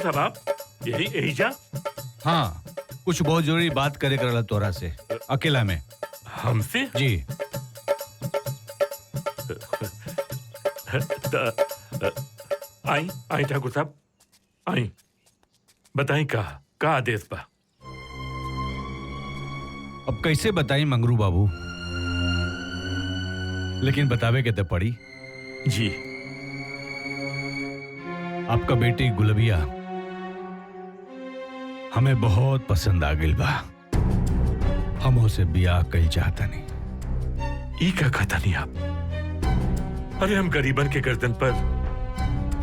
साहब आप यही यही जा? हाँ, कुछ बहुत जरूरी बात करे करला तोरा से अकेला में। हमसे? जी। आई आई ठाकुर साहब आई, बताई का आदेश बा? अब कैसे बताई मंगरू बाबू, लेकिन बतावे के तो पड़ी। जी। आपका बेटी गुलबिया हमें बहुत पसंद आ गई बा। हम उसे बियाह कई चाहता नहीं। ई का कहता नहीं आप? अरे हम गरीबन के गर्दन पर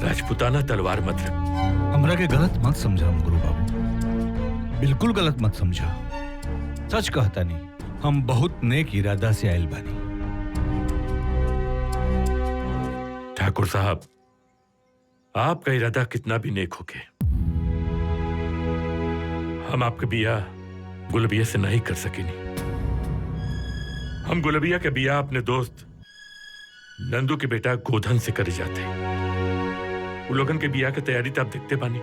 राजपुताना तलवार मत रख। हमरा के गलत मत समझा मंगरू बाबू, बिल्कुल गलत मत समझा। सच कहता नहीं, हम बहुत नेक इरादा से आयल बानी। ठाकुर साहब, आपका इरादा कितना भी नेक होके, हम आपके बियाह गुलबिया से नहीं कर सकेंगे। हम गुलबिया के बियाह अपने दोस्त नंदू के बेटा गोधन से करे जाते हैं। वो लोगन के बियाह की तैयारी तो आप देखते बानी,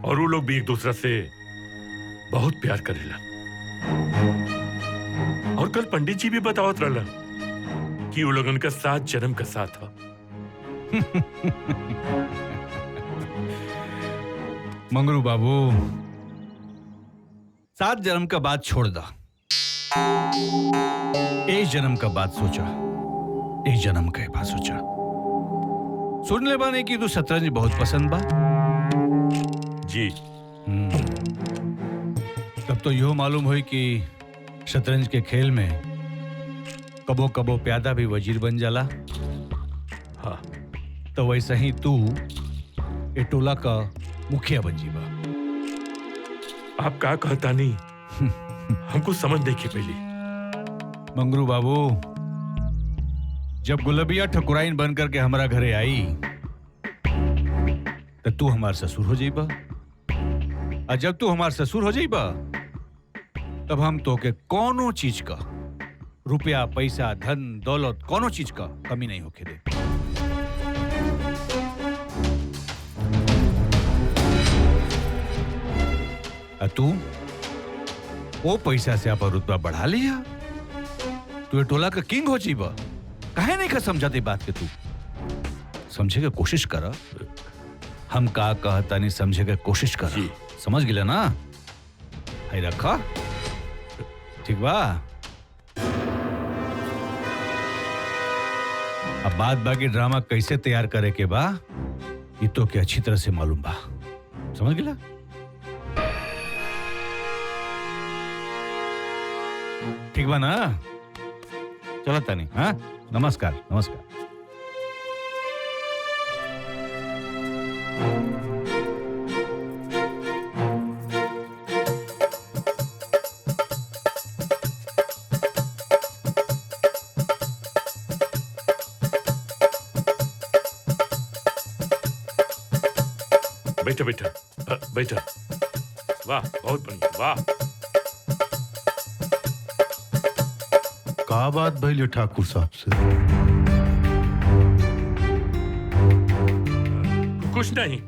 और वो लोग भी एक दूसरा से बहुत प्यार करेला। और कल पंडित जी भी बतावत रहला कि वो लोगन का 7 जन्म का साथ हो। मंगरू बाबू, 7 जन्म का बात छोड़ दा, एक जन्म का बात सोचा। एक जन्म का बात सोचा। सुन ले बाने की तू शतरंज बहुत पसंद बा। जी। तब तो यो मालूम हुई कि शतरंज के खेल में कबो कबो प्यादा भी वजीर बन जाला। हाँ, तो वैसा ही तू ए टोला का मुखिया बन जीबा। आप का कहता नहीं हमको समझ देखिए पहले। मंगरू बाबू, जब गुलबिया ठकुराइन बन करके हमारा घरे आई तो तू हमार ससुर हो जाइबा, और जब तू हमार ससुर हो जाइबा तब हम तो के कोनो चीज का, रुपया पैसा धन दौलत, कोनो चीज का कमी नहीं होके दे। तू वो पैसा से अपन रुतबा बढ़ा लिया, तू टोला का किंग हो जीबा। काहे नहीं का समझाते बात के? तू समझे का कोशिश कर। हम का कहता नहीं, समझे का कोशिश कर। समझ गिला ना? हाय रखा ठीक बा। अब बात बाकी ड्रामा कैसे तैयार करे के बा, ये तो क्या अच्छी तरह से मालूम बा। समझ गिला? ठीक बा ना? चलो तनी। हाँ, नमस्कार नमस्कार। बैठा बैठा बैठा। वाह, बहुत बढ़िया, वाह। का बात भइल ठाकुर साहब से? कुछ नहीं,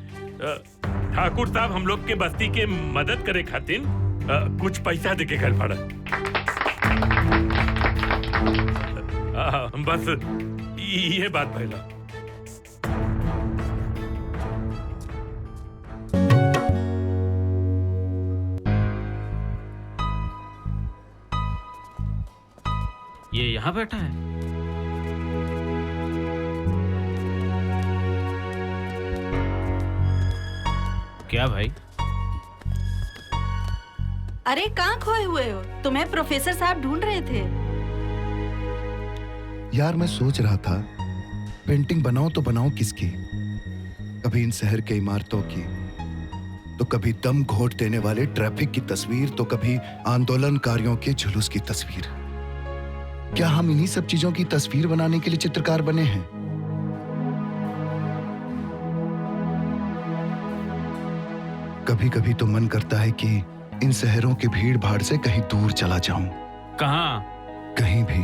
ठाकुर साहब हम लोग के बस्ती के मदद करे खातिर कुछ पैसा देके घर पड़ा। बस ये बात भइला। ये यहाँ बैठा है? क्या भाई? अरे कहाँ खोए हुए हो? तुम्हें प्रोफेसर साहब ढूंढ रहे थे। यार मैं सोच रहा था पेंटिंग बनाऊं तो बनाऊं किसकी? कभी इन शहर के इमारतों की, तो कभी दम घोट देने वाले ट्रैफिक की तस्वीर, तो कभी आंदोलनकारियों के जुलूस की तस्वीर। क्या हम इन्हीं सब चीजों की तस्वीर बनाने के लिए चित्रकार बने हैं? कभी कभी तो मन करता है कि इन शहरों की भीड़ भाड़ से कहीं दूर चला जाऊं। कहाँ? कहीं भी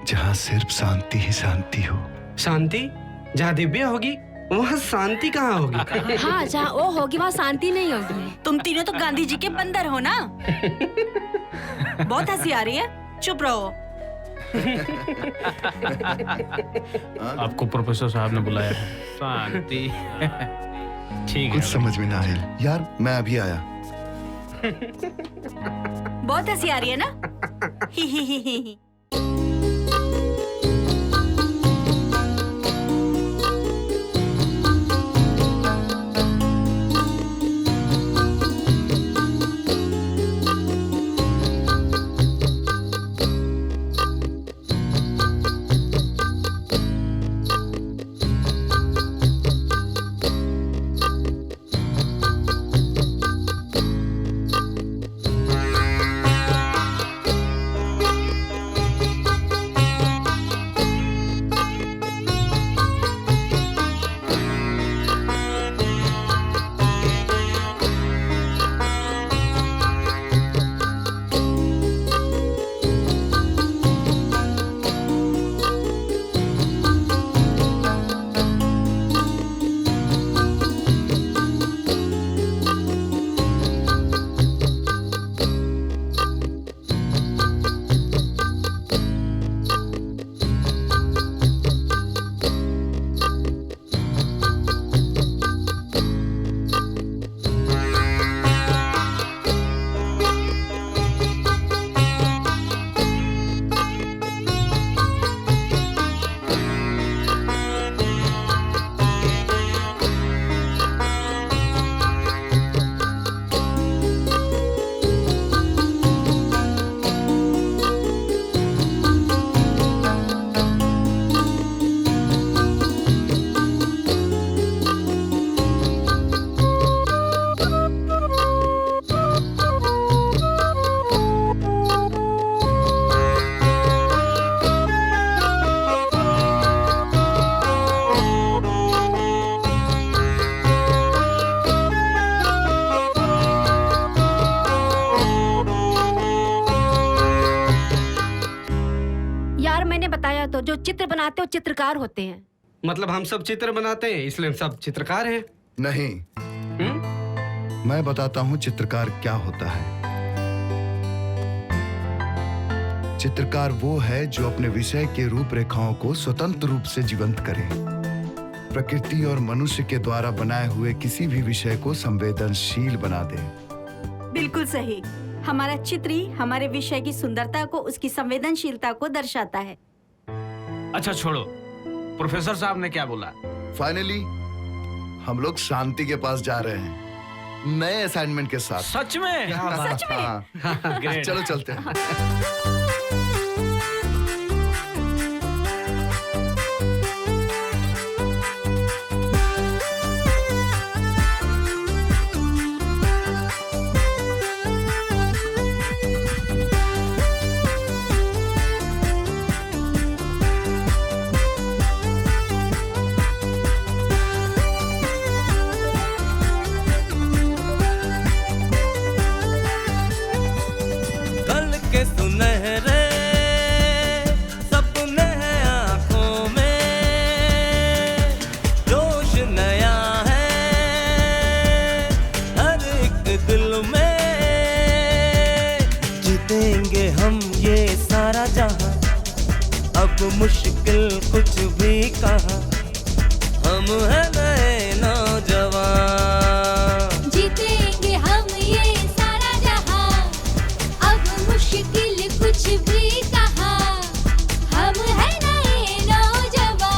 जहां सिर्फ शांति ही शांति हो। शांति? जहाँ दिव्या होगी वहाँ शांति कहाँ होगी? हाँ, जहाँ वो होगी वहाँ शांति नहीं होगी। तुम तीनों तो गांधी जी के बंदर हो ना। बहुत हंसी आ रही है, चुप रहो। आपको प्रोफेसर साहब ने बुलाया है। शांति। ठीक है। कुछ समझ में ना आई यार, मैं अभी आया। बहुत हंसी आ रही है ना। ही ही ही ही। तो जो चित्र बनाते हो चित्रकार होते हैं। मतलब हम सब चित्र बनाते हैं इसलिए हम सब चित्रकार हैं? नहीं, मैं बताता हूं चित्रकार क्या होता है। चित्रकार वो है जो अपने विषय के रूपरेखाओं को स्वतंत्र रूप से जीवंत करे, प्रकृति और मनुष्य के द्वारा बनाए हुए किसी भी विषय को संवेदनशील बना दे। बिल्कुल सही। हमारा चित्र ही हमारे विषय की सुंदरता को, उसकी संवेदनशीलता को दर्शाता है। अच्छा छोड़ो, प्रोफेसर साहब ने क्या बोला? फाइनली हम लोग शांति के पास जा रहे हैं नए असाइनमेंट के साथ। सच में? सच में? हाँ। चलो चलते हैं। सुनहरे सपने हैं आंखों में, जोश नया है हर एक दिल में। जीतेंगे हम ये सारा जहां, अब मुश्किल कुछ भी कहां। हम हैं नए नौजवान। जीतेंगे हम ये सारा जहां, अब मुश्किल कुछ भी कहा। हम हैं नए नौजवान।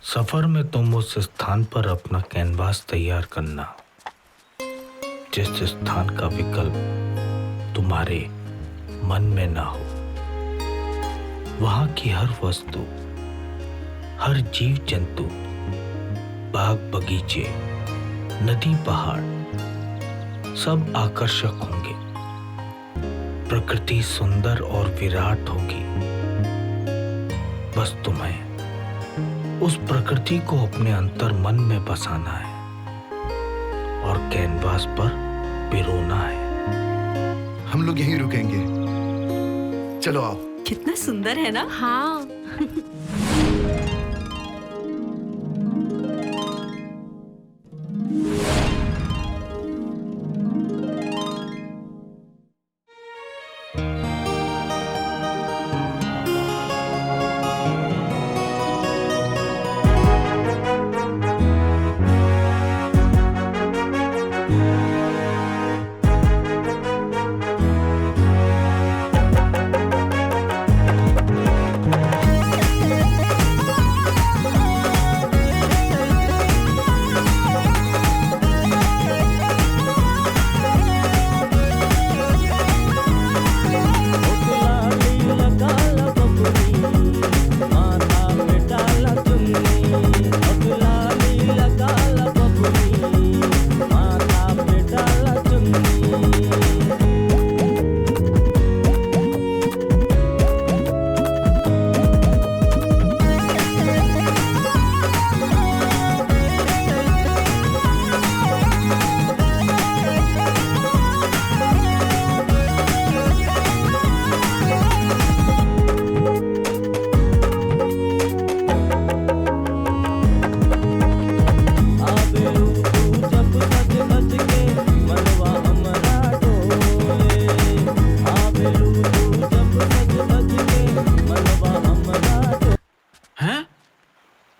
सफर में तुम उस स्थान पर अपना कैनवास तैयार करना जिस स्थान का विकल्प तुम्हारे मन में ना हो, वहां की हर वस्तु, हर जीव जंतु, बाग बगीचे, नदी पहाड़ सब आकर्षक होंगे। प्रकृति सुंदर और विराट होगी। बस तुम्हें उस प्रकृति को अपने अंतर मन में बसाना है और कैनवास पर पिरोना है। हम लोग यहीं रुकेंगे, चलो आओ। कितना सुंदर है ना। हाँ।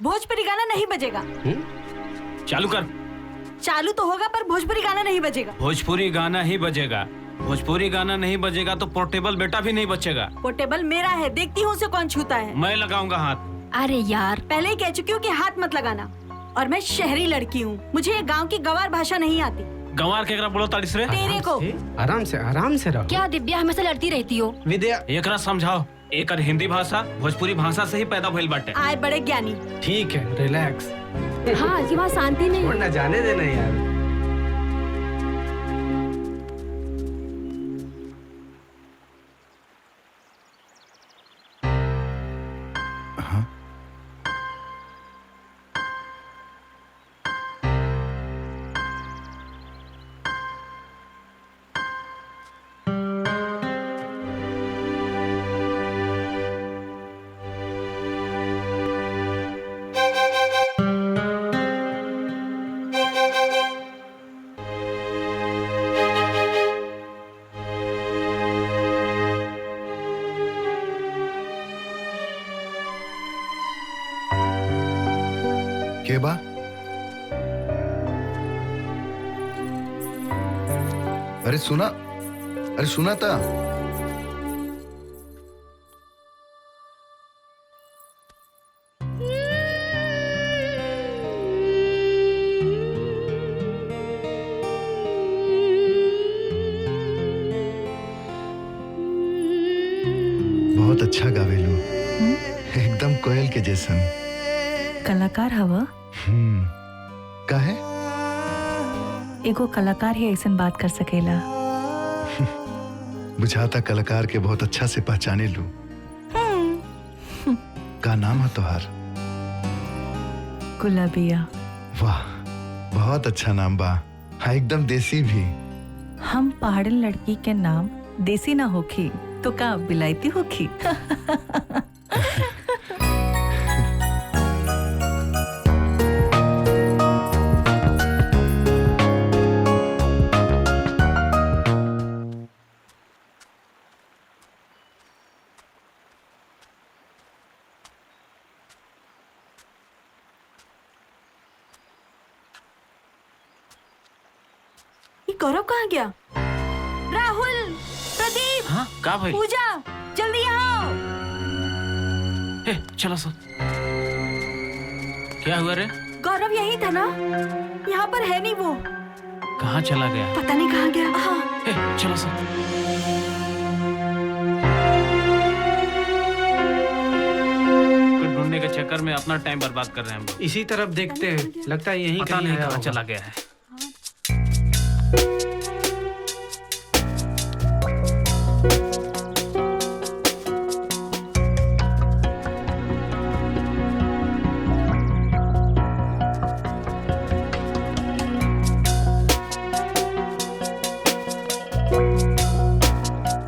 भोजपुरी गाना नहीं बजेगा। चालू कर। चालू तो होगा पर भोजपुरी गाना नहीं बजेगा। भोजपुरी गाना ही बजेगा। भोजपुरी गाना नहीं बजेगा तो पोर्टेबल बेटा भी नहीं बचेगा। पोर्टेबल मेरा है, देखती हूँ उसे कौन छूता है। मैं लगाऊंगा हाथ। अरे यार, पहले ही कह चुकी हूँ कि हाथ मत लगाना। और मैं शहरी लड़की हूँ, मुझे ये गाँव की गंवार भाषा नहीं आती। गंवार केकरा बोलो ताड़ीस रे? तेरे को। आराम से रहो। क्या दिव्या हमेशा लड़ती रहती हो? विद्या, एकरा समझाओ। एक हिंदी भाषा भोजपुरी भाषा से ही पैदा भइल बाटे। आए बड़े ज्ञानी। ठीक है, रिलैक्स। हाँ, कि वहाँ शांति नहीं। वरना जाने देना यार। केबा, अरे सुना था। बहुत अच्छा गावेलू, एकदम कोयल के जैसन। कलाकार हवा? काहे? एगो कलाकार ही ऐसन बात कर सकेला। बुझाता कलाकार के बहुत अच्छा से पहचाने लू। का नाम है तोहार? गुलाबिया। वाह, बहुत अच्छा नाम बा। हाँ, एकदम देसी भी। हम पहाड़न लड़की के नाम देसी ना होखी तो का बिलायती होखी। गौरव कहाँ गया? राहुल, प्रदीप, हाँ, का भाई? पूजा, जल्दी आओ। चलो सर। क्या हुआ रे? गौरव यही था ना? यहाँ पर है नहीं वो। कहाँ चला गया? पता नहीं कहाँ गया। हाँ। चलो सर। चक्कर में अपना टाइम बर्बाद कर रहे हैं हम लोग। इसी तरफ देखते हैं, लगता है यहीं पता कहीं नहीं आया कहाँ होगा। चला गया है।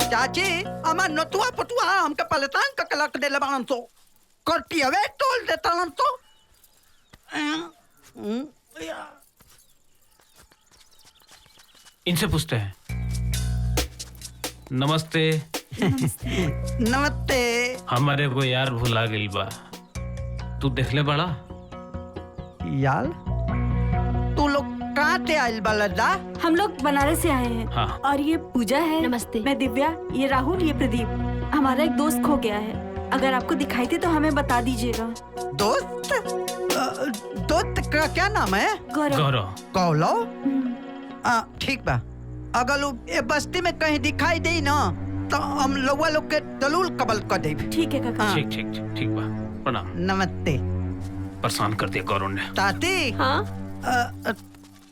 चाची अमा नतुआ पटुआ हमके पलटान का कलक दे लबान तो करतियावे तोल दे तलन तो इनसे पूछते हैं। नमस्ते। नमस्ते। हमारे को यार भुला गइल बा, तू देख ले बड़ा यार तू लोग कहाँ से आयल बालदा? हम लोग बनारस से आए हैं। हाँ। और ये पूजा है। नमस्ते। मैं दिव्या, ये राहुल, ये प्रदीप। हमारा एक दोस्त खो गया है, अगर आपको दिखाई दे तो हमें बता दीजिएगा। दोस्त? दोस्त का क्या नाम है? गौरव। गौरव? ठीक बा, अगर वो ये बस्ती में कहीं दिखाई दे ना तो हम लोग के दलूल कबल कर दे। ठीक है काका। ठीक ठीक ठीक ठीक बा, प्रणाम। नमस्ते। परेशान कर दिया गौरव ने। ताती। हाँ।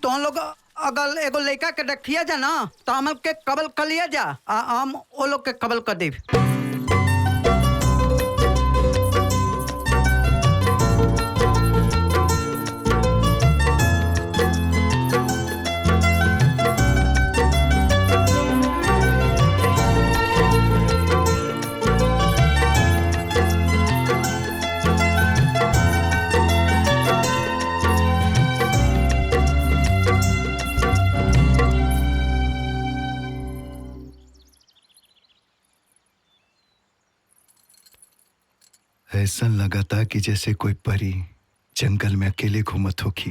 तो लोग अगर एगो लड़का के रखिया जा ना तो हम के कबल कर लिया जा, हम वो लोग के कबल कर दे। ऐसा लगा था कि जैसे कोई परी जंगल में अकेले घूमत होखी,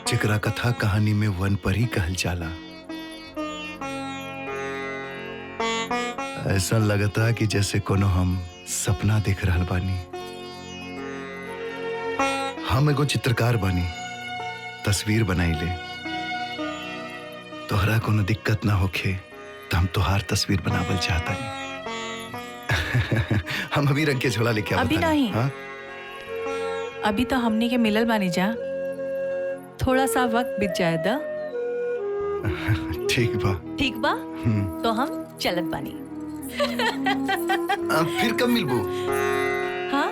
जेकरा कथा कहानी में वन परी कहल जाला। ऐसा लगता कि जैसे कोनो हम सपना देख रहल बानी। हम एगो चित्रकार बानी, तस्वीर बनाइले। तोहरा कोनो दिक्कत ना होखे तो हम तोहार तस्वीर बनावल चाहतानी। हम अभी रंग के झोला लेके अभी नहीं। हाँ? अभी तो हमनी के मिलल बानी जा, थोड़ा सा वक्त बीत जाए दा। ठीक बा। ठीक बा, तो हम चलत बानी। फिर कब मिलबो? हाँ,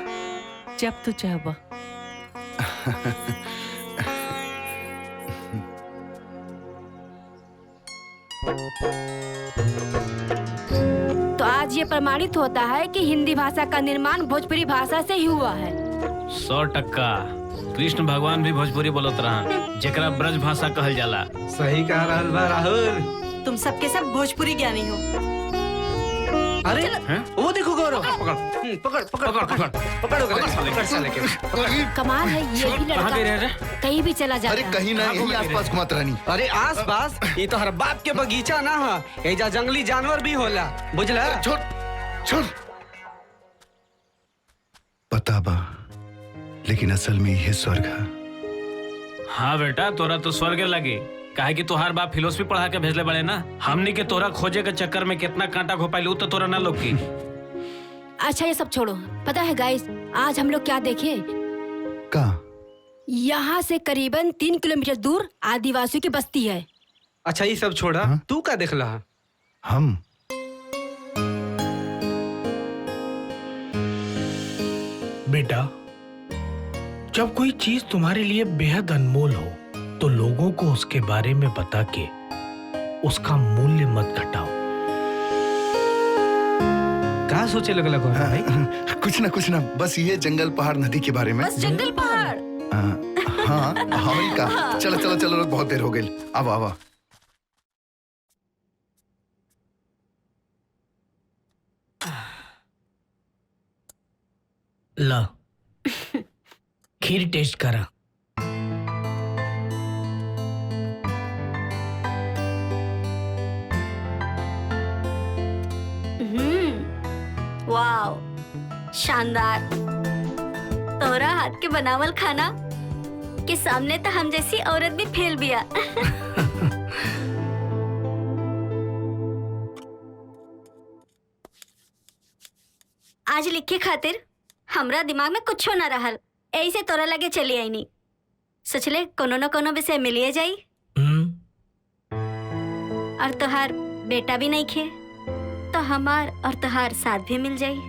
जब तू चाहबा। तो आज ये प्रमाणित होता है कि हिंदी भाषा का निर्माण भोजपुरी भाषा से ही हुआ है। 100%। कृष्ण भगवान भी भोजपुरी बोलत रहन, जेकरा ब्रज भाषा कहल जाला। सही कह रहल बा राहुल। तुम सबके सब भोजपुरी ज्ञानी हो। अरे वो देखो गौरव। पकड़ साले के। कमाल है, ये भी कहाँ गए लड़का रे? कहीं भी चला जाता अरे है। कहीं ना, यही आसपास घुमात रहनी। अरे आस पास ये तो हर बाप के बगीचा ना है, एजा जंगली जानवर भी होला, बुझला? छोड़ छोड़। पता बा, लेकिन असल में यह स्वर्ग है। हाँ बेटा, तोरा तो स्वर्ग लगी, काहे कि तोहार बाप फिलोसफी पढ़ा के भेजले बड़े ना। हमनी के तोरा खोजे के चक्कर में कितना कांटा घोपाइलू तो तोरा ना लोकी। अच्छा ये सब छोड़ो, पता है गाइस आज हम लोग क्या देखे? का? यहाँ से करीबन 3 किलोमीटर दूर आदिवासियों की बस्ती है। अच्छा ये सब छोड़ा, तू क्या देख रहा? हम बेटा, जब कोई चीज तुम्हारे लिए बेहद अनमोल हो तो लोगों को उसके बारे में बता के उसका मूल्य मत घटाओ। क्या सोचे लगला गौरव भाई? कुछ ना, बस ये जंगल पहाड़ नदी के बारे में। बस जंगल पहाड़। हाँ हवल का। चलो चलो चलो, बहुत देर हो गई। आवा आवा। ला खीर टेस्ट करा। वाओ, शानदार। तोरा हाथ के बनावल खाना के सामने तो हम जैसी औरत भी फेल बिया। आज लिखे खातिर हमरा दिमाग में कुछ ना रहल, ऐसे तोरा लगे चली आई नहीं। सोचले कोनो न कोनो विषय मिलिए जाई। और तोहार बेटा भी नहीं खे तो हमार और तोहार साथ भी मिल जाई।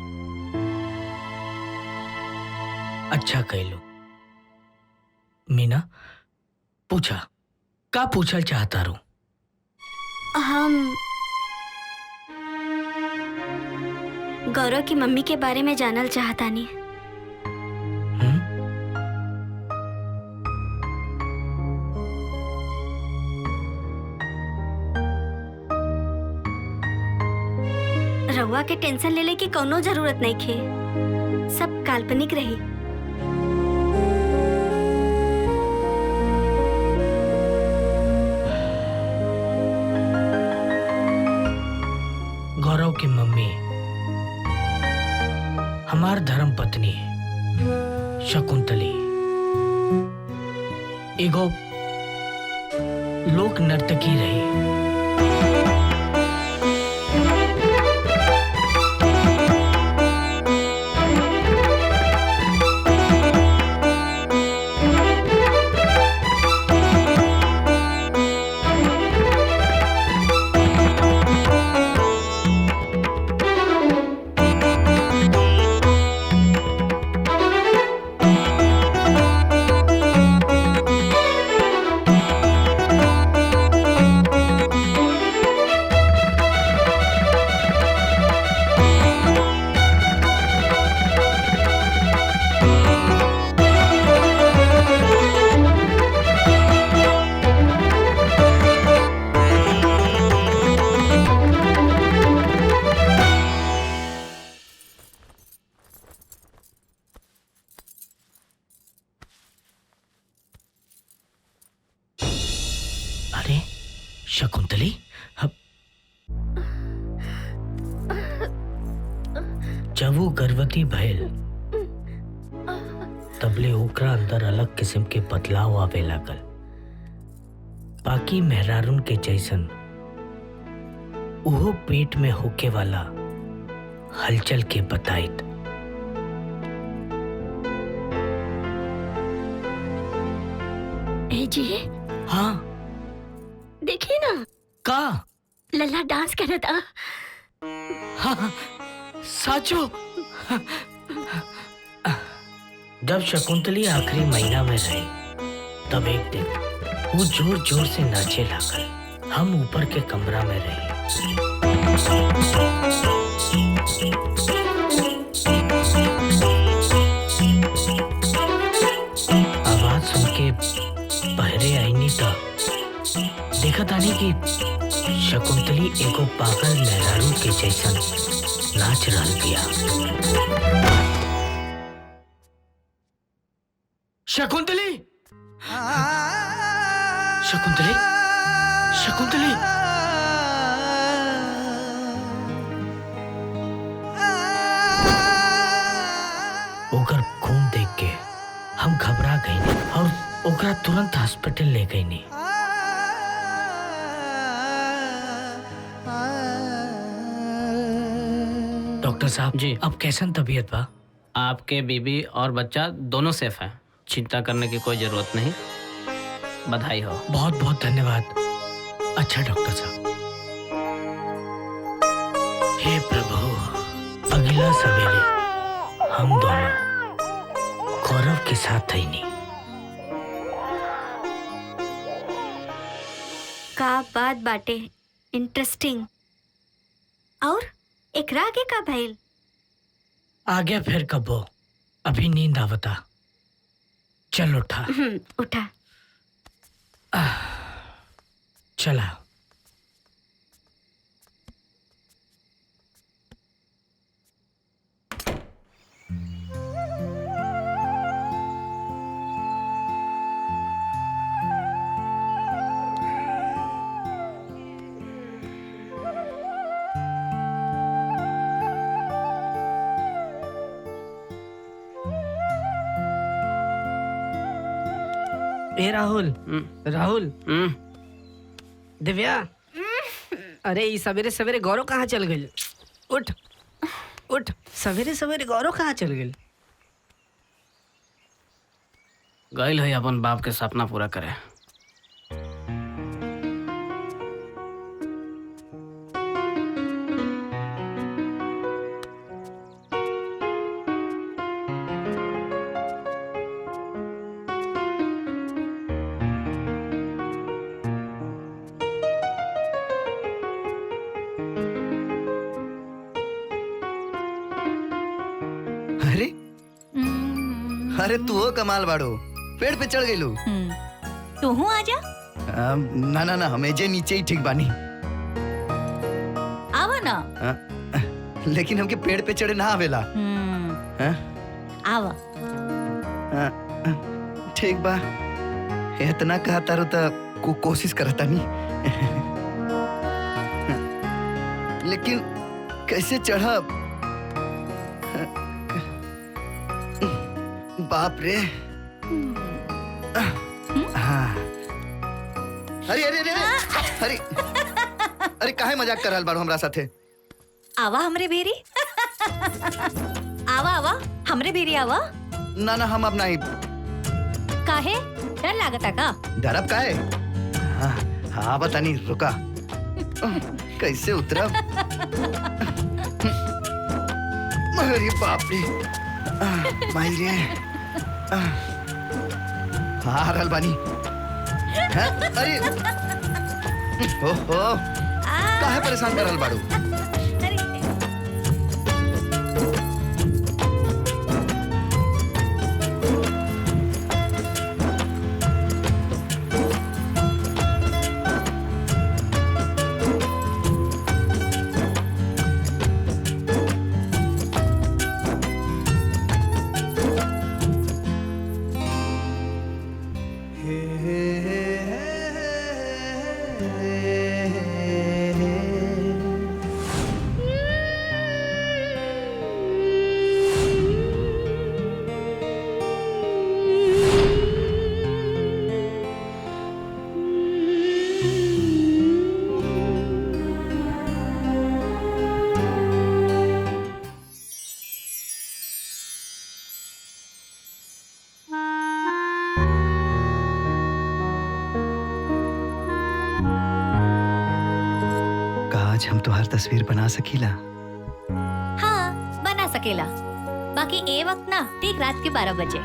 अच्छा कहलो। मीना पूछा, का पूछल चाहता रू? हम गौरव की मम्मी के बारे में जानल चाहतानी। रउआ के टेंशन लेले की कोनो जरूरत नहीं खे, सब काल्पनिक रही। गौरव की मम्मी हमार धर्म पत्नी शकुंतली एगो लोक नर्तकी रही। शकुंतली जब वो गर्भवती भइल तबले ओकरा अंदर अलग किस्म के बदलाव आवे लागल। बाकी मेहरारून के जैसन उहो पेट में होके वाला हलचल के बताइत। ए जी। हाँ देखिए ना का लल्ला डांस कर रहा था। हाँ साचो। जब शकुंतली आखिरी महीना में रही तब एक दिन वो जोर जोर से नाचे लागल। हम ऊपर के कमरा में रहे। आवाज सुन के बहरे आईनी था देखा तानी कि शकुंतली एगो पागल मेहरारू के जैसन नाच रहल बिया। शकुंतली शकुंतली शकुंतली ओकर खून देख के हम घबरा गई और ओकरा तुरंत हॉस्पिटल ले गई नहीं। डॉक्टर साहब जी अब कैसन तबीयत बा? आपके बीबी और बच्चा दोनों सेफ हैं, चिंता करने की कोई जरूरत नहीं। बधाई हो। बहुत बहुत धन्यवाद। अच्छा डॉक्टर साहब। हे प्रभु, अगला सवेरे हम दोनों गौरव के साथ ही नहीं। का बात बाटे, इंटरेस्टिंग। और एकरा आगे का भइल? आगे फिर कबो, अभी नींद आवता। चल उठा। उठा। चला। ए राहुल, राहुल, दिव्या, अरे ये सवेरे सवेरे गौरव कहाँ चल गई? उठ उठ, सवेरे सवेरे गौरव कहाँ चल गई? गइल है अपन बाप के सपना पूरा करे। अरे अरे तू हो कमाल बाड़ो, पेड़ पे चढ़ गईलू। तू हूँ आजा। ना ना ना, हमें जे नीचे ही ठीक बानी। आवा ना। लेकिन हमके पेड़ पे चढ़े ना आवेला। आवा। ठीक बा, इतना कहा तारो तो कोशिश करता नहीं। लेकिन कैसे चढ़ब? बाप रे। हाँ। अरे अरे अरे अरे अरे काहे मजाक कर रहल बाड़ू हमरा साथे? आवा हमरे भेरी। आवा आवा हमरे भेरी आवा। ना ना, हम अब नहीं। काहे? डर लागता का? डरब काहे? हाँ हाँ, बता नहीं, रुका। कैसे उतरब? अरे बाप रे, माई रे। हाँ रहल बानी। अरे ओहो, काहे परेशान कर रहल बाड़ू? आज हम तुम्हार तस्वीर बना सकीला? हाँ बना सकेला, बाकी ए वक्त ना ठीक रात के 12 बजे।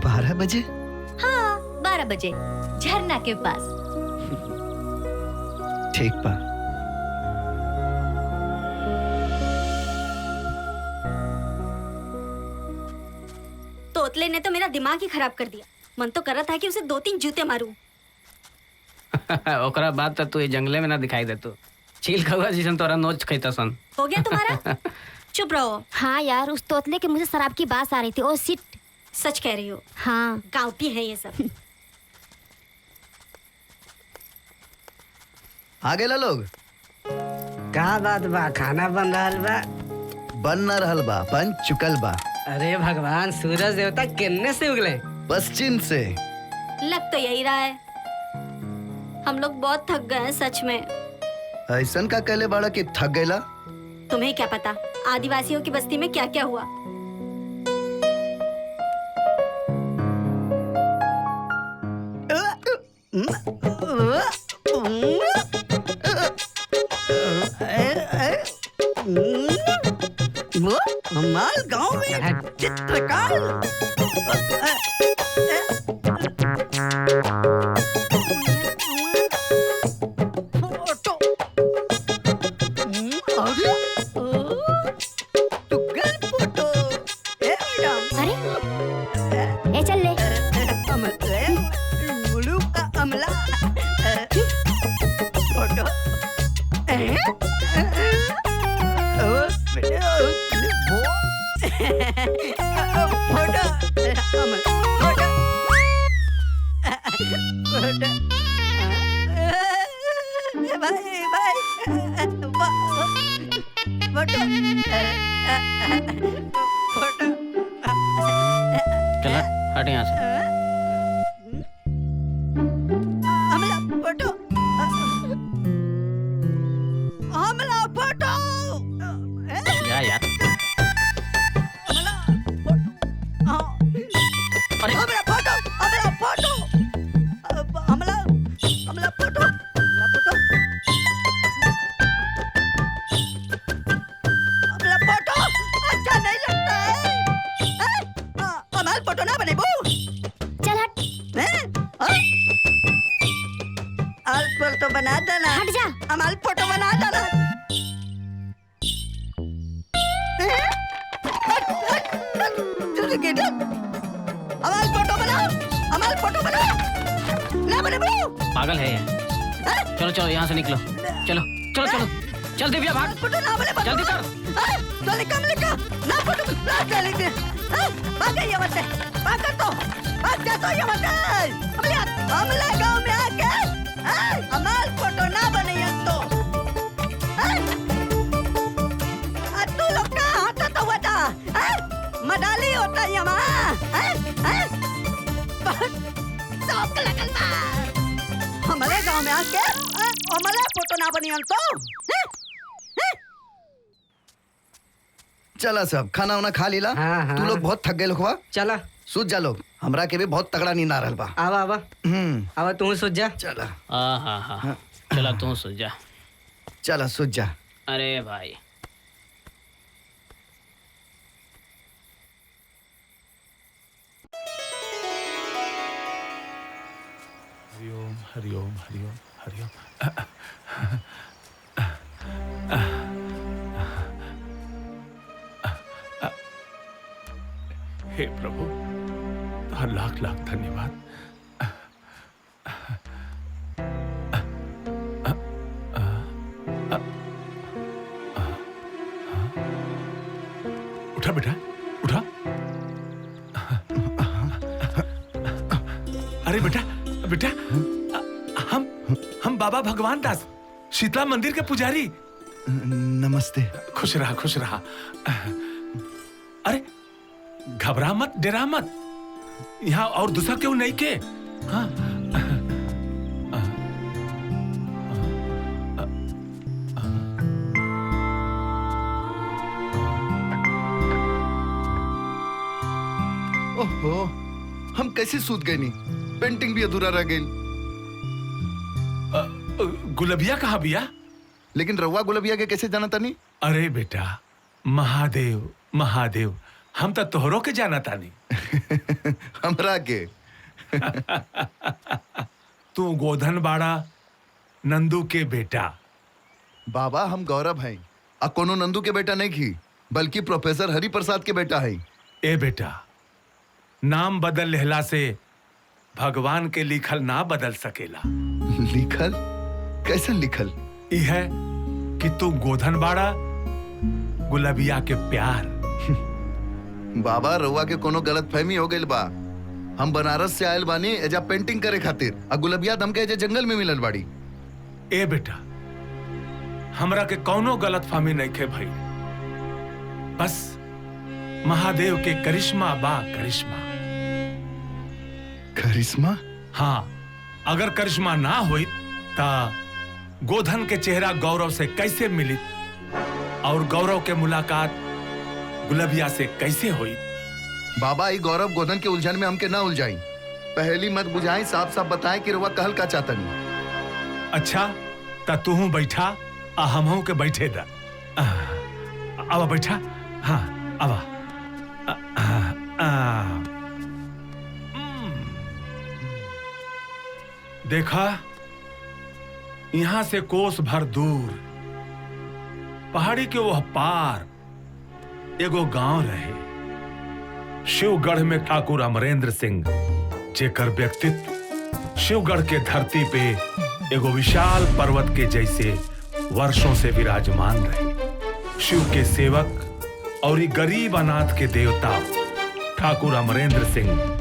12 बजे? हाँ 12 बजे, झरना के पास। ठीक बा। तोतले ने तो मेरा दिमाग ही खराब कर दिया। मन तो कर रहा था कि उसे 2-3 जूते मारूं। ओकरा बाद तो तू ये जंगले में ना दिखाई दे। तू चील कौआ जैसन तोरा नोच खैता सन। हो गया तुम्हारा? चुप रहो। हाँ यार, उस तोतले के मुझे शराब की बात आ रही थी। ओ सिट। सच कह रही हो। हाँ गाँवटी है ये सब। आ गए लोग? का बात बा? खाना बन रहल बा? बन न रहल बा, बन चुकल बा। अरे भगवान, सूरज देवता किन्ने से उगले? पश्चिम से। लग तो यही रहा है। हम लोग बहुत थक गए हैं सच में। ऐसन का कहले बाड़ा कि थक गएला? तुम्हें क्या पता आदिवासियों की बस्ती में क्या क्या हुआ। हमारे गांव में चित्रकार चला हट यहाँ से। जा यार। फोटो ना बनेबू? चल हट। अमाल फोटो बना देना। हट जा। अमाल फोटो बना देना। अमाल फोटो बनाओ। अमाल फोटो बनाओ। ना बनेबू? पागल है ये। चलो चलो यहाँ से निकलो। चलो चलो चलो चल दिव्या भाग। फोटो ना बने। जल्दी कर। जल्दी कम लिखो। ना फोटो ना चली दे। भाग गई यहाँ से। भाग कर तो। भाग जा तो यहाँ से। हमले गांव में आके अमाल फोटो ना बने तो। तू लोग का हाथ तो हुआ था। मडाली होता है यहाँ। शौक लगल बा। हमारे गांव में आके हमारे फोटो ना बनी तो। चला सब खाना वाना खा लीला। हाँ। तू लोग बहुत थक गए लोग। चला सूत जा लोग। हमरा के भी बहुत तगड़ा नींद आ रहल बा। आवा आवा आवा तू सोच जा। चला हाँ चला तू सो जा। चला सूत जा। अरे भाई हरिओम हरिओम हरिओम हरिओम। हे प्रभु, तुहार लाख लाख धन्यवाद। उठा बेटा उठा। अरे बेटा बेटा, हम बाबा भगवान दास, शीतला मंदिर के पुजारी। नमस्ते। खुश रहा खुश रहा। अरे घबरा मत, डरा मत, यहाँ और दूसरा क्यों नहीं के। हाँ ओहो, हम कैसे सूत गए नहीं? पेंटिंग भी अधूरा रह गई। गुलबिया कहाँ बिया? लेकिन रउआ गुलबिया के कैसे जाना तानी? अरे बेटा, महादेव महादेव, हम तो तोहरों के जाना तानी। हमरा के। तू गोधन बाड़ा नंदू के बेटा। बाबा हम गौरव हैं। आ कोनो नंदू के बेटा नहीं की, बल्कि प्रोफेसर हरि प्रसाद के बेटा है। ए बेटा, नाम बदल लेहला से भगवान के लिखल ना बदल सकेला। लिखल? कैसे लिखल? यह है कि तू गोधन बाड़ा गुलबिया के प्यार। बाबा रउआ के कोनो गलत फहमी हो गई बा। हम बनारस से आयल बानी एजा पेंटिंग करे खातिर, आ गुलबिया हमके एजा जंगल में मिलल बाड़ी। ए बेटा, हमरा के कौनो गलत फहमी नहीं खे भाई। बस महादेव के करिश्मा बा, करिश्मा। करिश्मा? हाँ, अगर करिश्मा ना होई ता गोधन के चेहरा गौरव से कैसे मिली और गौरव के मुलाकात गुलबिया से कैसे हुई? बाबा ई गौरव गोधन के उलझन में हमके ना उलझाई। पहली मत बुझाई, साफ साफ बताएं कि रउआ कहल का चाहतनी। अच्छा ता तू बैठा, आ हमहू के बैठे दा। आवा बैठा। हाँ आवा। देखा, यहां से कोस भर दूर पहाड़ी के वह पार एगो गांव रहे। शिवगढ़ में ठाकुर अमरेंद्र सिंह, जेकर व्यक्तित्व शिवगढ़ के धरती पे एगो विशाल पर्वत के जैसे वर्षों से विराजमान रहे। शिव के सेवक और गरीब अनाथ के देवता ठाकुर अमरेंद्र सिंह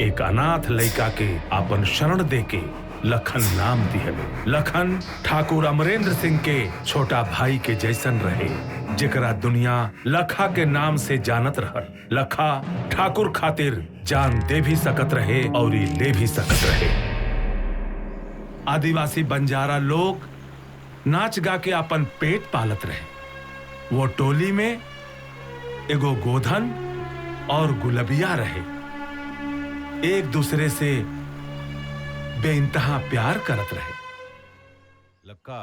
एक अनाथ लड़का के अपन शरण देके लखन नाम दिहले। लखन ठाकुर अमरेंद्र सिंह के छोटा भाई के जैसन रहे, जेकरा दुनिया लखा के नाम से जानत रहल। लखा ठाकुर खातिर जान दे भी सकत रहे और ले भी सकत रहे। आदिवासी बंजारा लोग नाच गा के अपन पेट पालत रहे। वो टोली में एगो गोधन और गुलबिया रहे, एक दूसरे से बेइंतहा प्यार करत रहे। लक्का,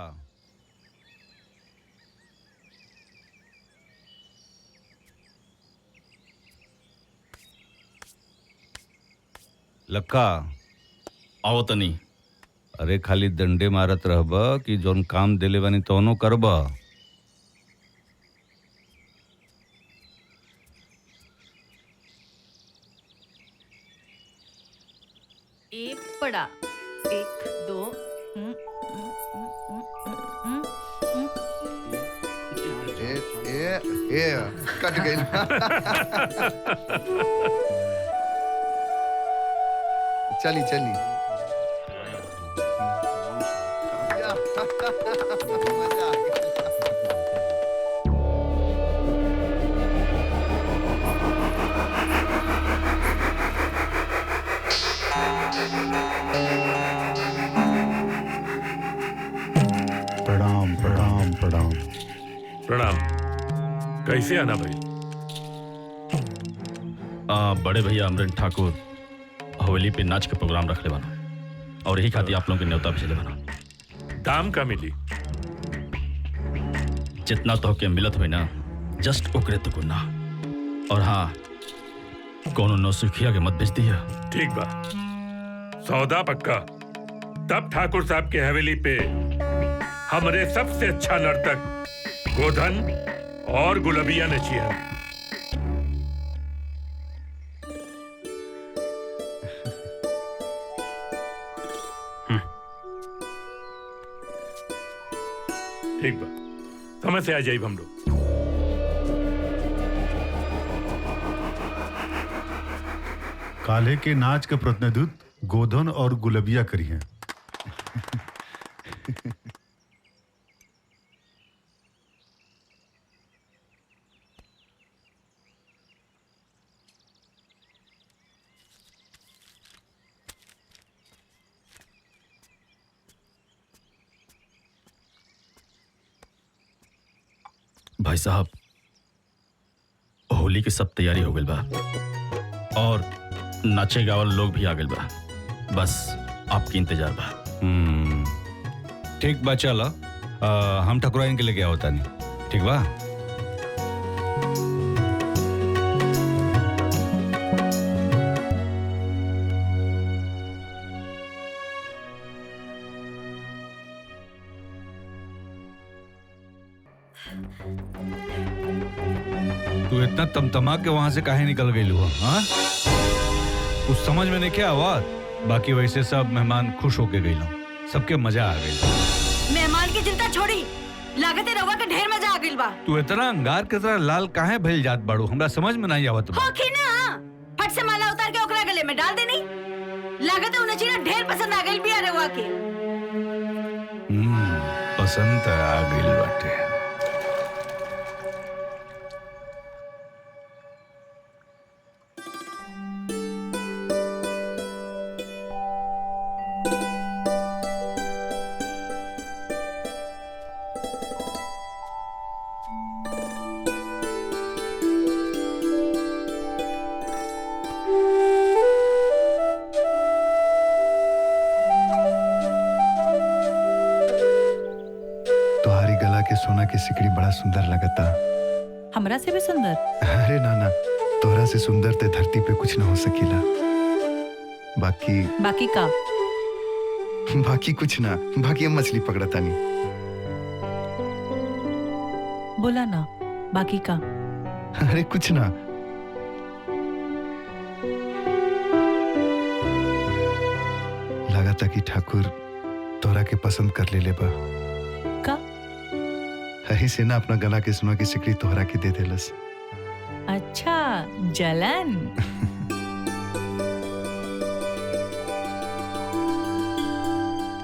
लक्का आओ तनी। अरे खाली डंडे मारत रहब कि जोन काम देले बानी तोनो करब? एक पड़ा, एक दो, कट गई। चली चली। प्रणाम प्रणाम प्रणाम। प्रणाम। कैसे आना भाई? बड़े भैया अमरेंद्र ठाकुर हवेली पे नाच के प्रोग्राम रख ले बना और यही खातिर आप लोगों के न्योता भेजले बना। दाम का मिली? जितना तो के मिलत हुई ना, जस्ट ओकरे तो गुना। और हाँ, कोनो नौसिखिया के मत बेच दिया। ठीक बा, सौदा पक्का। तब ठाकुर साहब के हवेली पे हमरे सबसे अच्छा नर्तक गोधन और गुलबिया नचिया। ठीक बा, समय से आ जाइब हम लोग। काल्हे के नाच के प्रतिनिधित्व गोधन और गुलबिया करी हैं। भाई साहब, होली की सब तैयारी हो गई बा और नाचे गावल लोग भी आ गए बा। बस आपकी इंतजार बा। ठीक बा, चल हम ठकुराइन के लेके आवता नहीं। ठीक बा? तू इतना तमतमा के वहां से काहे निकल गई हुआ? हाँ, कुछ समझ में नहीं क्या आवाज? बाकी वैसे सब मेहमान खुश होके गई, सबके मजा आ गई। मेहमान की चिंता छोड़ी, लागते रहुआ के ढेर मजा आ गइल बा। तू इतना अंगार के तरह लाल काहे भइल जात बाड़ू? हमरा समझ में नहीं आवत बा। होखी ना, फट से माला उतार के ओकरा गले में डाल देनी। लागते उन्हें चीना ढेर पसंद आ गइल बिया रहुआ के। पसंद आ गइल बाटे। सोना की सिकड़ी बड़ा सुंदर लगता। हमरा से भी सुंदर? अरे नाना, तोहरा से सुंदर ते धरती पे कुछ ना हो सकीला। बाकी का? बाकी कुछ ना, बाकी हम मछली पकड़ता नहीं। बोला ना, बाकी का? अरे कुछ ना। लगा था कि ठाकुर तोहरा के पसंद कर ले बा। का? यही से ना अपना गला के सुना की सिकड़ी तोहरा के दे देलस। अच्छा, जलन।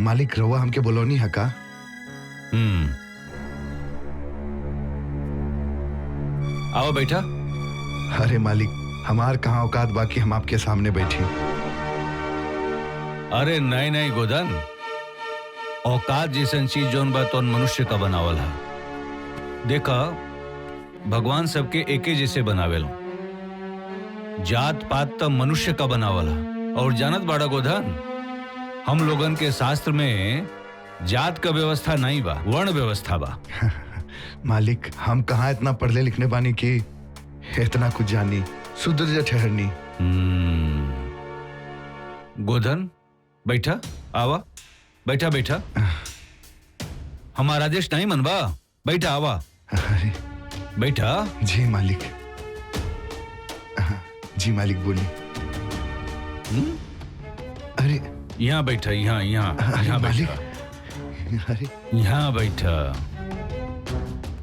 मालिक रवा हमके बोलोनी है का? आओ बैठा। अरे मालिक, हमार कहाँ औकात बाकी हम आपके सामने बैठी। अरे नहीं नहीं गोधन, औकात जैसन चीज जौन बा तौन मनुष्य का बनावल है। देखा, भगवान सबके एके जैसे बनावेलो, जात पात तो मनुष्य का बनावल है। और जानत बाड़ा गोधन, हम लोगन के शास्त्र में जात का व्यवस्था नहीं बा, वर्ण व्यवस्था बा। मालिक, हम कहाँ इतना पढ़ले लिखने बानी की इतना कुछ जानी, सुधर ठहरनी। गोधन बैठा, आवा बैठा बैठा। हमारा आदेश नहीं मनवा, बैठा आवा। बैठा। जी मालिक। जी मालिक बोली। अरे यहाँ बैठा, यहाँ यहाँ यहाँ मालिक। बैठा। अरे यहाँ बैठा।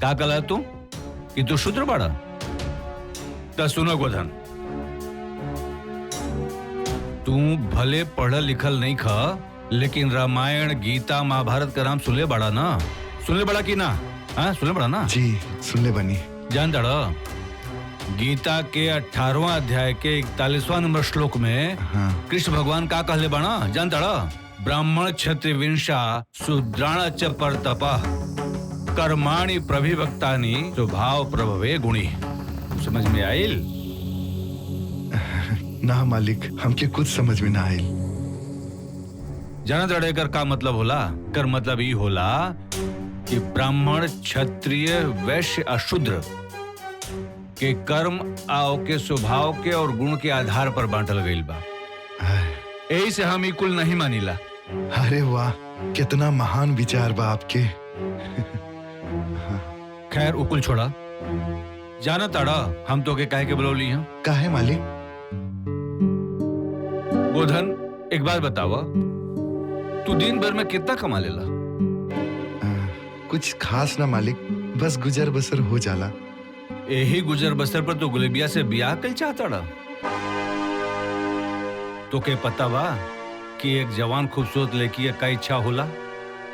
का कला तू कि तू शूद्र बाड़ा? ता सुनो गोधन, तू भले पढ़ल लिखल नहीं खा, लेकिन रामायण गीता महाभारत का नाम सुनले बड़ा ना? सुनले बड़ा कि ना? हाँ सुनले बड़ा ना? जी सुनले बनी। जान दड़ा, गीता के 18वां अध्याय के 41वां नंबर श्लोक में कृष्ण भगवान का कहले बना? जान दड़ा, ब्राह्मण क्षत्रिय विंशा शूद्राण च परतपः कर्माणि प्रभिवक्तानि स्वभाव प्रभवे गुणी। समझ में आइल? ना मालिक, हमके कुछ समझ में ना आइल। जाना दड़े कर का मतलब होला? कर मतलब ई होला कि ब्राह्मण क्षत्रिय वैश्य अशूद्र के कर्म आओ के स्वभाव के और गुण के आधार पर बांटल गईल बा। यही से हम कुल नहीं मानिला। अरे वाह, कितना महान विचार बा आपके। खैर उकुल छोड़ा, जाना ताड़ा हम तो के काहे के बुलौली हैं? काहे मालिक? गोधन एक बात बतावा, तू दिन भर में कितना कमा लेला? कुछ खास ना मालिक, बस गुजर बसर हो जाला। यही गुजर बसर पर तो गुलेबिया से ब्याह कल चाहता रहा। तो के पता बा कि एक जवान खूबसूरत लड़की का इच्छा होला,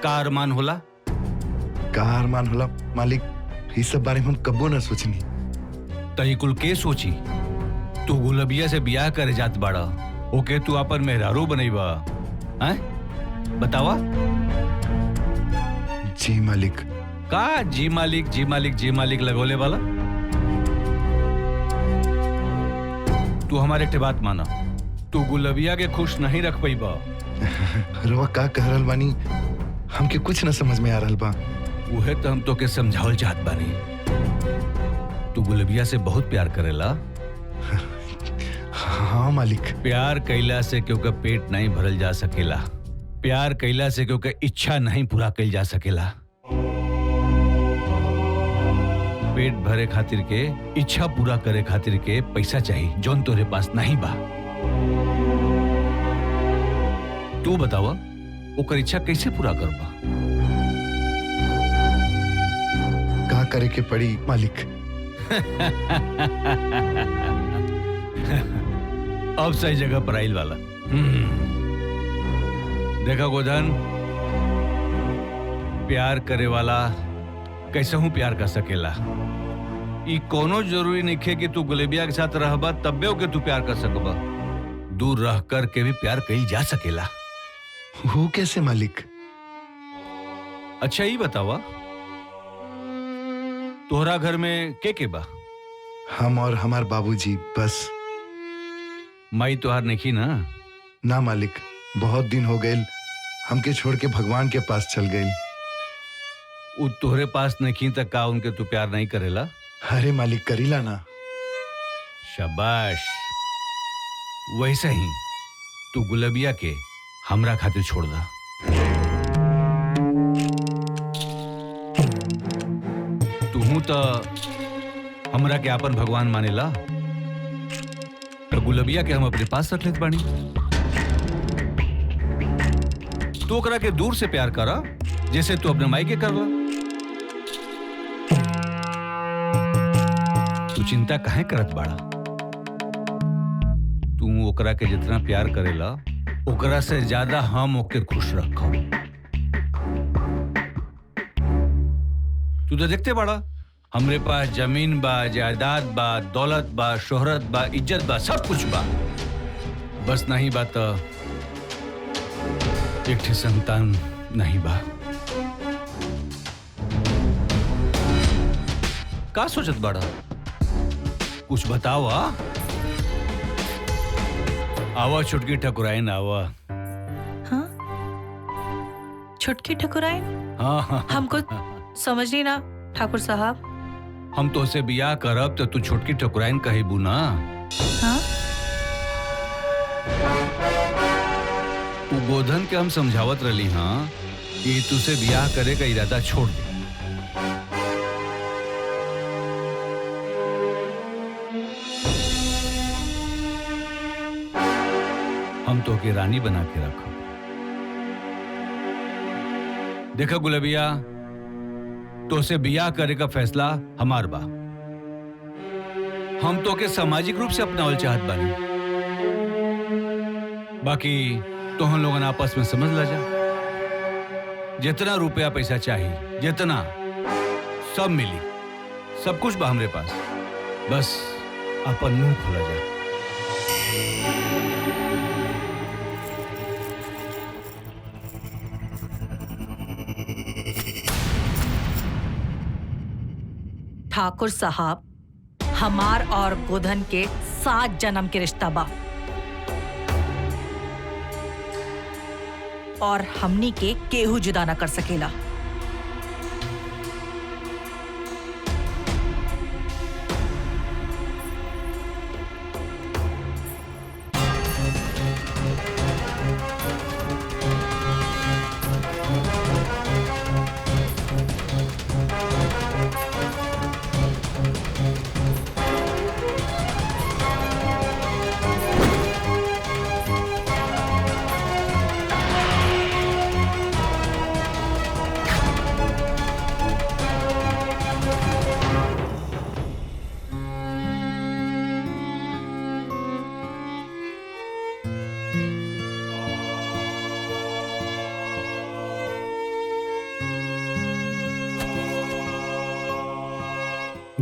का अरमान होला? का अरमान होला मालिक? इस सब बारे में हम कबो ना सोचनी। तही कुल के सोची? तू गुलेबिया से ब्याह करे जात बाड़ा, ओके तू अपन मेहरारू बनईबा, हैं? बतावा। जी मालिक। का जी मालिक जी मालिक जी मालिक लगोले वाला? तू हमारे एक बात माना, तू गुलेबिया के खुश नहीं रख पाईबा। रवा का कह रहल बानी, हमके कुछ न समझ में आ रहल बा। उहे तो हम तो के समझावल चाहत बानी। तू गुलेबिया से बहुत प्यार करेला? हाँ मालिक। प्यार कैला से क्योंकि पेट नहीं भरल जा सकेला, प्यार कैला से क्योंकि इच्छा नहीं पूरा कैल जा सकेला। पेट भरे खातिर के, इच्छा पूरा करे खातिर के पैसा चाहिए, जोन तोरे पास नहीं बा। तू बतावा, ओकर इच्छा कैसे पूरा करबा? का करे के पड़ी मालिक? अब सही जगह पर आइल वाला। देखा गोधन, प्यार करे वाला कैसे हूं प्यार कर सकेला। ई कोनो जरूरी नहीं है कि तू गुलेबिया के साथ रहबा तब्बे के तू प्यार कर सकबा। दूर रह कर के भी प्यार कईल जा सकेला। वो कैसे मालिक? अच्छा ये बतावा, तोहरा घर में के बा? हम और हमार बाबूजी बस। माई तोहार नहीं ना? ना मालिक, बहुत दिन हो गए हमके छोड़ के भगवान के पास चल गए। उ तोहरे पास नहीं तक का उनके तू प्यार नहीं करेला? अरे मालिक करीला ना। शाबाश। वैसे ही तू गुलेबिया के हमरा खातिर छोड़ दा। तू तो हमरा के अपन भगवान मानेला, तो गुलेबिया के हम अपने पास रख लेत बानी। तू ओकरा के दूर से प्यार करा जैसे तू अपने माई के करला। तू चिंता काहे करत बाड़ा? तू ओकरा के जितना प्यार करेला ओकरा से ज्यादा हम ओके खुश रखो। तू तो देखते बड़ा, हमरे पास जमीन बा, जायदाद बा, दौलत बा, शोहरत बा, इज्जत बा, सब कुछ बा। बस नहीं बात एक ठे संतान नहीं बा। का सोचत बड़ा? कुछ बताओ। आवा छुटकी ठकुराइन आवा। हाँ? छुटकी ठकुराइन? हाँ हाँ हमको समझ नहीं ना ठाकुर साहब। हम तो से बियाह करब तो तू छुटकी ठकुराइन कहिबू ना। हाँ? तू गोधन के हम समझावत रही हाँ कि तुसे बियाह करे का इरादा छोड़ दे। हम तो के रानी बना के रखो। देखा गुलबिया, तो से बियाह करे का फैसला हमार बा। हम तो के सामाजिक रूप से अपनावल चाहत बानी। बाकी तो हम लोगन आपस में समझ ला जा। जितना रुपया पैसा चाहिए, जितना सब मिली, सब कुछ बा हमरे पास। बस अपन मुंह खोला जा। ठाकुर साहब, हमार और गोधन के 7 जन्म के रिश्ता बा और हमनी के केहू जुदा ना कर सकेला।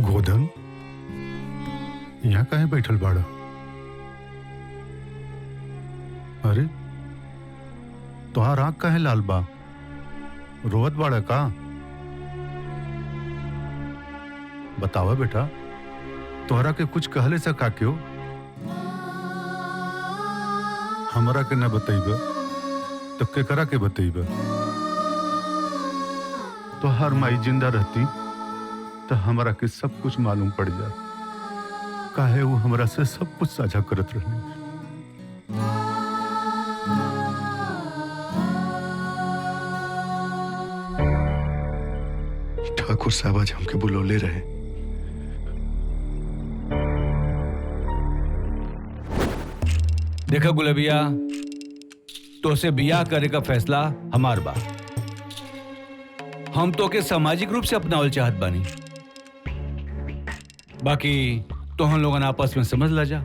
गोधन, यहाँ काहे बैठल बाड़ा? अरे तोहार आँख काहे लाल बा? रोवत बाड़ा का? बतावा बेटा, तोहरा के कुछ कहले से का क्यों? हमरा के न बतईबा तो केकरा के बतईबा? तोहार माई जिंदा रहती तो हमरा के सब कुछ मालूम पड़ जा। काहे वो हमरा से सब कुछ साझा करत रहनी। ठाकुर साहब आज हमके बुलौले रहे। देखा गुलबिया, तो से बियाह करे का फैसला हमार बा। हम तो के सामाजिक रूप से अपनावल चाहत बानी। बाकी तो हम लोगन आपस में समझ ला जा।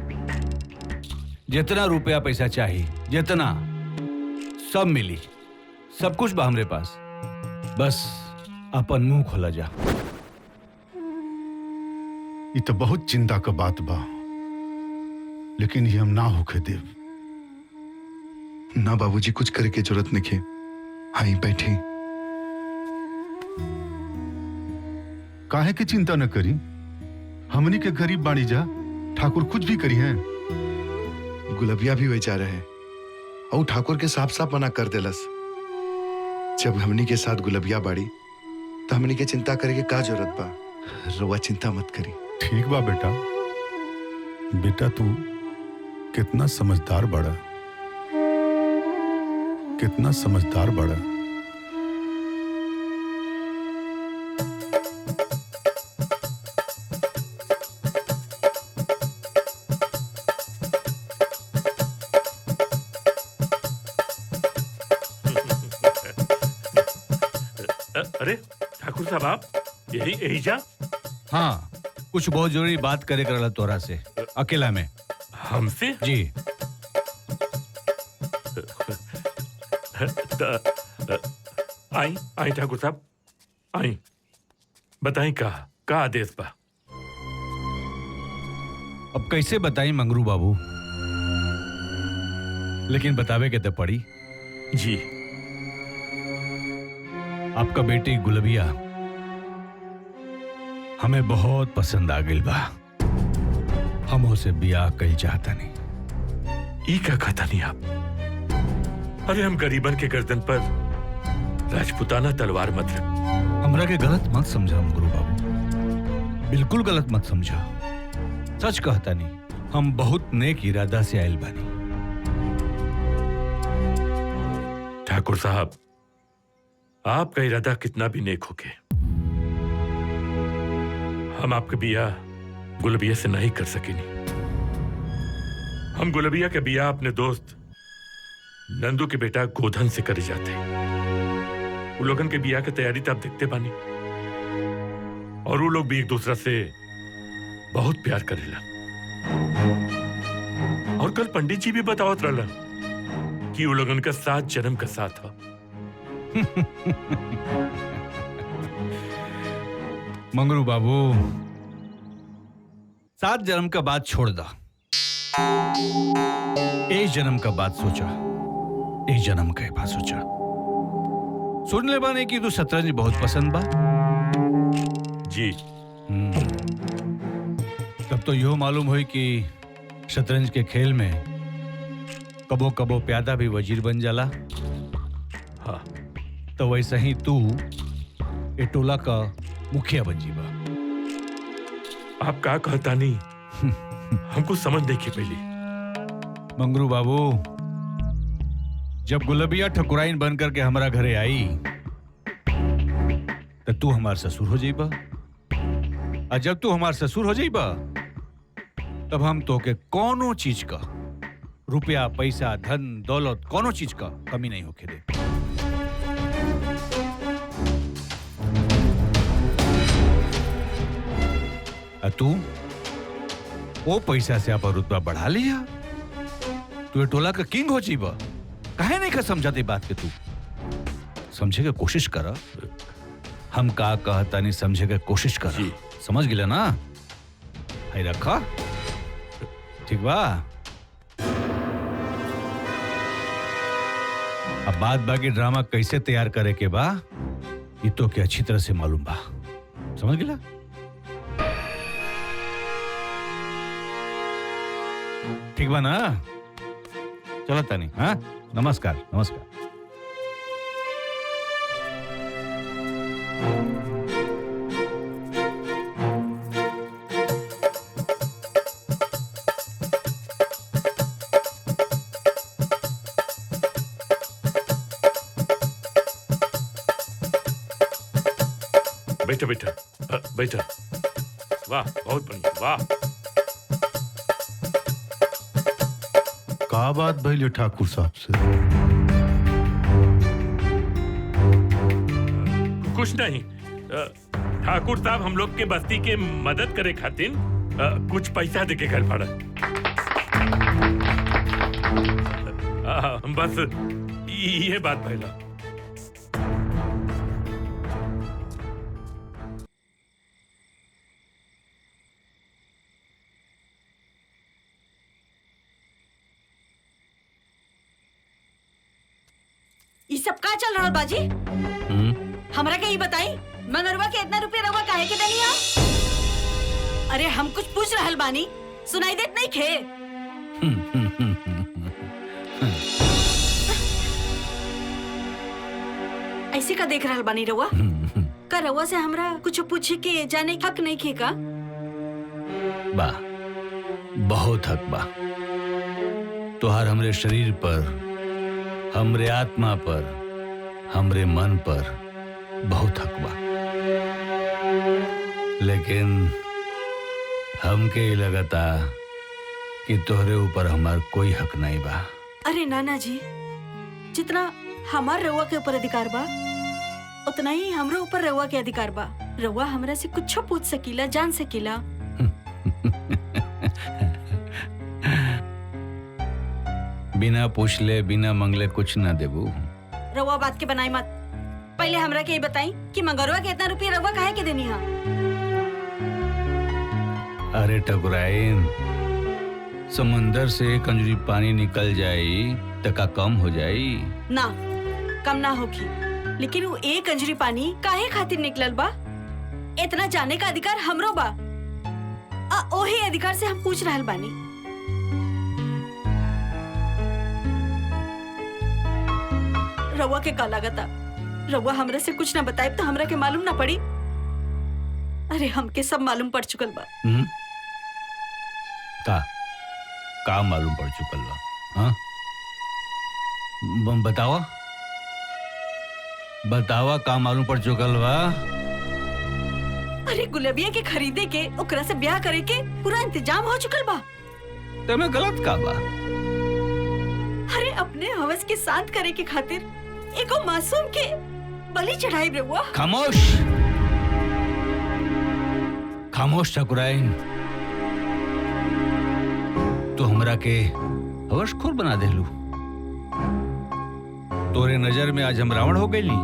जितना रुपया पैसा चाहिए, जितना सब मिली, सब कुछ बा हमरे पास। बस अपन मुंह खोला जा। ये तो बहुत चिंता का बात बा, लेकिन ये हम ना होके देव। ना बाबूजी, कुछ करे के जरूरत नहीं है। हाँ बैठी। काहे की चिंता न करी, हमनी के गरीब बाणी जा, ठाकुर कुछ भी करी हैं। गुलबिया भी वही रहे और ठाकुर के साफ साफ मना कर देलस। जब हमनी के साथ गुलबिया बाड़ी तो हमनी के चिंता करे के का जरूरत बा। रोवा चिंता मत करी। ठीक बा बेटा। बेटा तू कितना समझदार बड़ा, कितना समझदार बड़ा। अरे ठाकुर साहब, आप यही जा? हाँ, कुछ बहुत जरूरी बात करे करला तोरा से, अकेला में। हमसे? जी। आई आई ठाकुर साहब, आई बताई का आदेश बा। अब कैसे बताई मंगरू बाबू, लेकिन बतावे के तो पड़ी। जी। आपका बेटी गुलबिया हमें बहुत पसंद आ गई बा। हम उसे बियाह कई चाहता नहीं। ई का कहता नहीं आप? अरे हम गरीबन के गर्दन पर राजपूताना तलवार मत रख। हमरा के गलत मत समझा मंगरू बाबू, बिल्कुल गलत मत समझा। सच कहता नहीं, हम बहुत नेक इरादा से आयल बानी। ठाकुर साहब, आपका इरादा कितना भी नेक होके, हम आपके बियाह गुलबिया से नहीं कर सकेंगे। हम गुलबिया के बियाह अपने दोस्त नंदू के बेटा गोधन से कर जाते। वो लोगन के बियाह की तैयारी तो आप देखते बानी, और वो लोग भी एक दूसरा से बहुत प्यार करेला। और कल पंडित जी भी बतावत रहलन कि वो लोगन का 7 जन्म का साथ है। मंगरू बाबू, 7 जन्म का बात छोड़ दा, एक जन्म का बात सोचा। एक जन्म का बात सोचा। सुन ले बाने की तू शतरंज बहुत पसंद बा। जी। तब तो यो मालूम हुई कि शतरंज के खेल में कबो कबो प्यादा भी वजीर बन जाला। हाँ, तो वैसे ही तू ए टोला का मुखिया बन जीबा। आप का कहता नहीं, हमको समझ नहीं की पहली। मंगरू बाबू, जब गुलबिया ठकुराइन बन करके हमारा घरे आई तो तू हमार ससुर हो जाइबा, और जब तू हमार ससुर हो जाइबा तब हम तो के कोनो चीज का, रुपया पैसा धन दौलत, कोनो चीज का कमी नहीं होके दे। तू वो पैसा से आप रुतबा बढ़ा लिया, तू ये टोला का किंग हो जीबा। काहे नहीं का समझाते बात के? तू समझे का कोशिश करा। हम का कहता नहीं, समझे का कोशिश करा। समझ गिला ना? हाय रखा, ठीक बा? अब बात बाकी ड्रामा कैसे तैयार करे के बा, ये तो के अच्छी तरह से मालूम बा। समझ गिला? ठीक बा ना? चलो तानी। हाँ, नमस्कार नमस्कार। बैठा बैठा बैठा। वाह, बहुत बढ़िया, वाह। का बात भइल ठाकुर साहब से? कुछ नहीं, ठाकुर साहब हम लोग के बस्ती के मदद करे खातिर कुछ पैसा देके घर पड़ा। बस ये बात भइला। ये सब का चल रहा बाजी? हमरा के ही बताई, मनरवा के इतना रुपया रवा काहे के देनी है? अरे हम कुछ पूछ रहल बानी, सुनाई देत नहीं खे? ऐसे का देख रहल बानी रवा? का रवा से हमरा कुछ पूछे के जाने हक नहीं खे का? बा, बहुत हक बा। तोहार हमरे शरीर पर, हमरे आत्मा पर, हमरे मन पर बहुत हक बा। लेकिन हमके लगता कि तोहरे ऊपर हमार कोई हक नहीं बा। अरे नाना जी, जितना हमार रवा के ऊपर अधिकार बा, उतना ही हमरे ऊपर रवा के अधिकार बा। रवा हमरा से कुछ पूछ सकीला, जान सकीला। बिना पूछले बिना मंगले कुछ ना देबू। रउआ बात के बनाई मत। पहले हमरा के ये बताई कि मंगरवा के इतना रुपया रउआ काहे के देनी हा? अरे ठकुराइन, समंदर से कंजरी पानी निकल जाई त का कम हो जाई? ना, कम ना होगी। लेकिन वो एक कंजरी पानी काहे खातिर निकलल बा? इतना जाने का अधिकार हमरो बा। ओही अधिकार से हम पूछ रहल बानी। रउआ के का लागता? रउआ हमरा से कुछ ना बताए तो हमरा के मालूम ना पड़ी? अरे हमके सब मालूम पड़ चुकल बा। का मालूम पड़ चुकल बा? हाँ, बतावा बतावा का मालूम पड़ चुकल बा? अरे गुलबिया के खरीदे के, ओकरा से ब्याह करे के पूरा इंतजाम हो चुकल बा। तमे गलत का बा? अरे अपने हवस के शांत करे के खातिर एगो मासूम के बलि चढ़ाई रहुआ। खामोश खामोश ठकुराइन, तो हमरा के हवसखोर बना देलू। तोरे नजर में आज हम रावण हो गईली।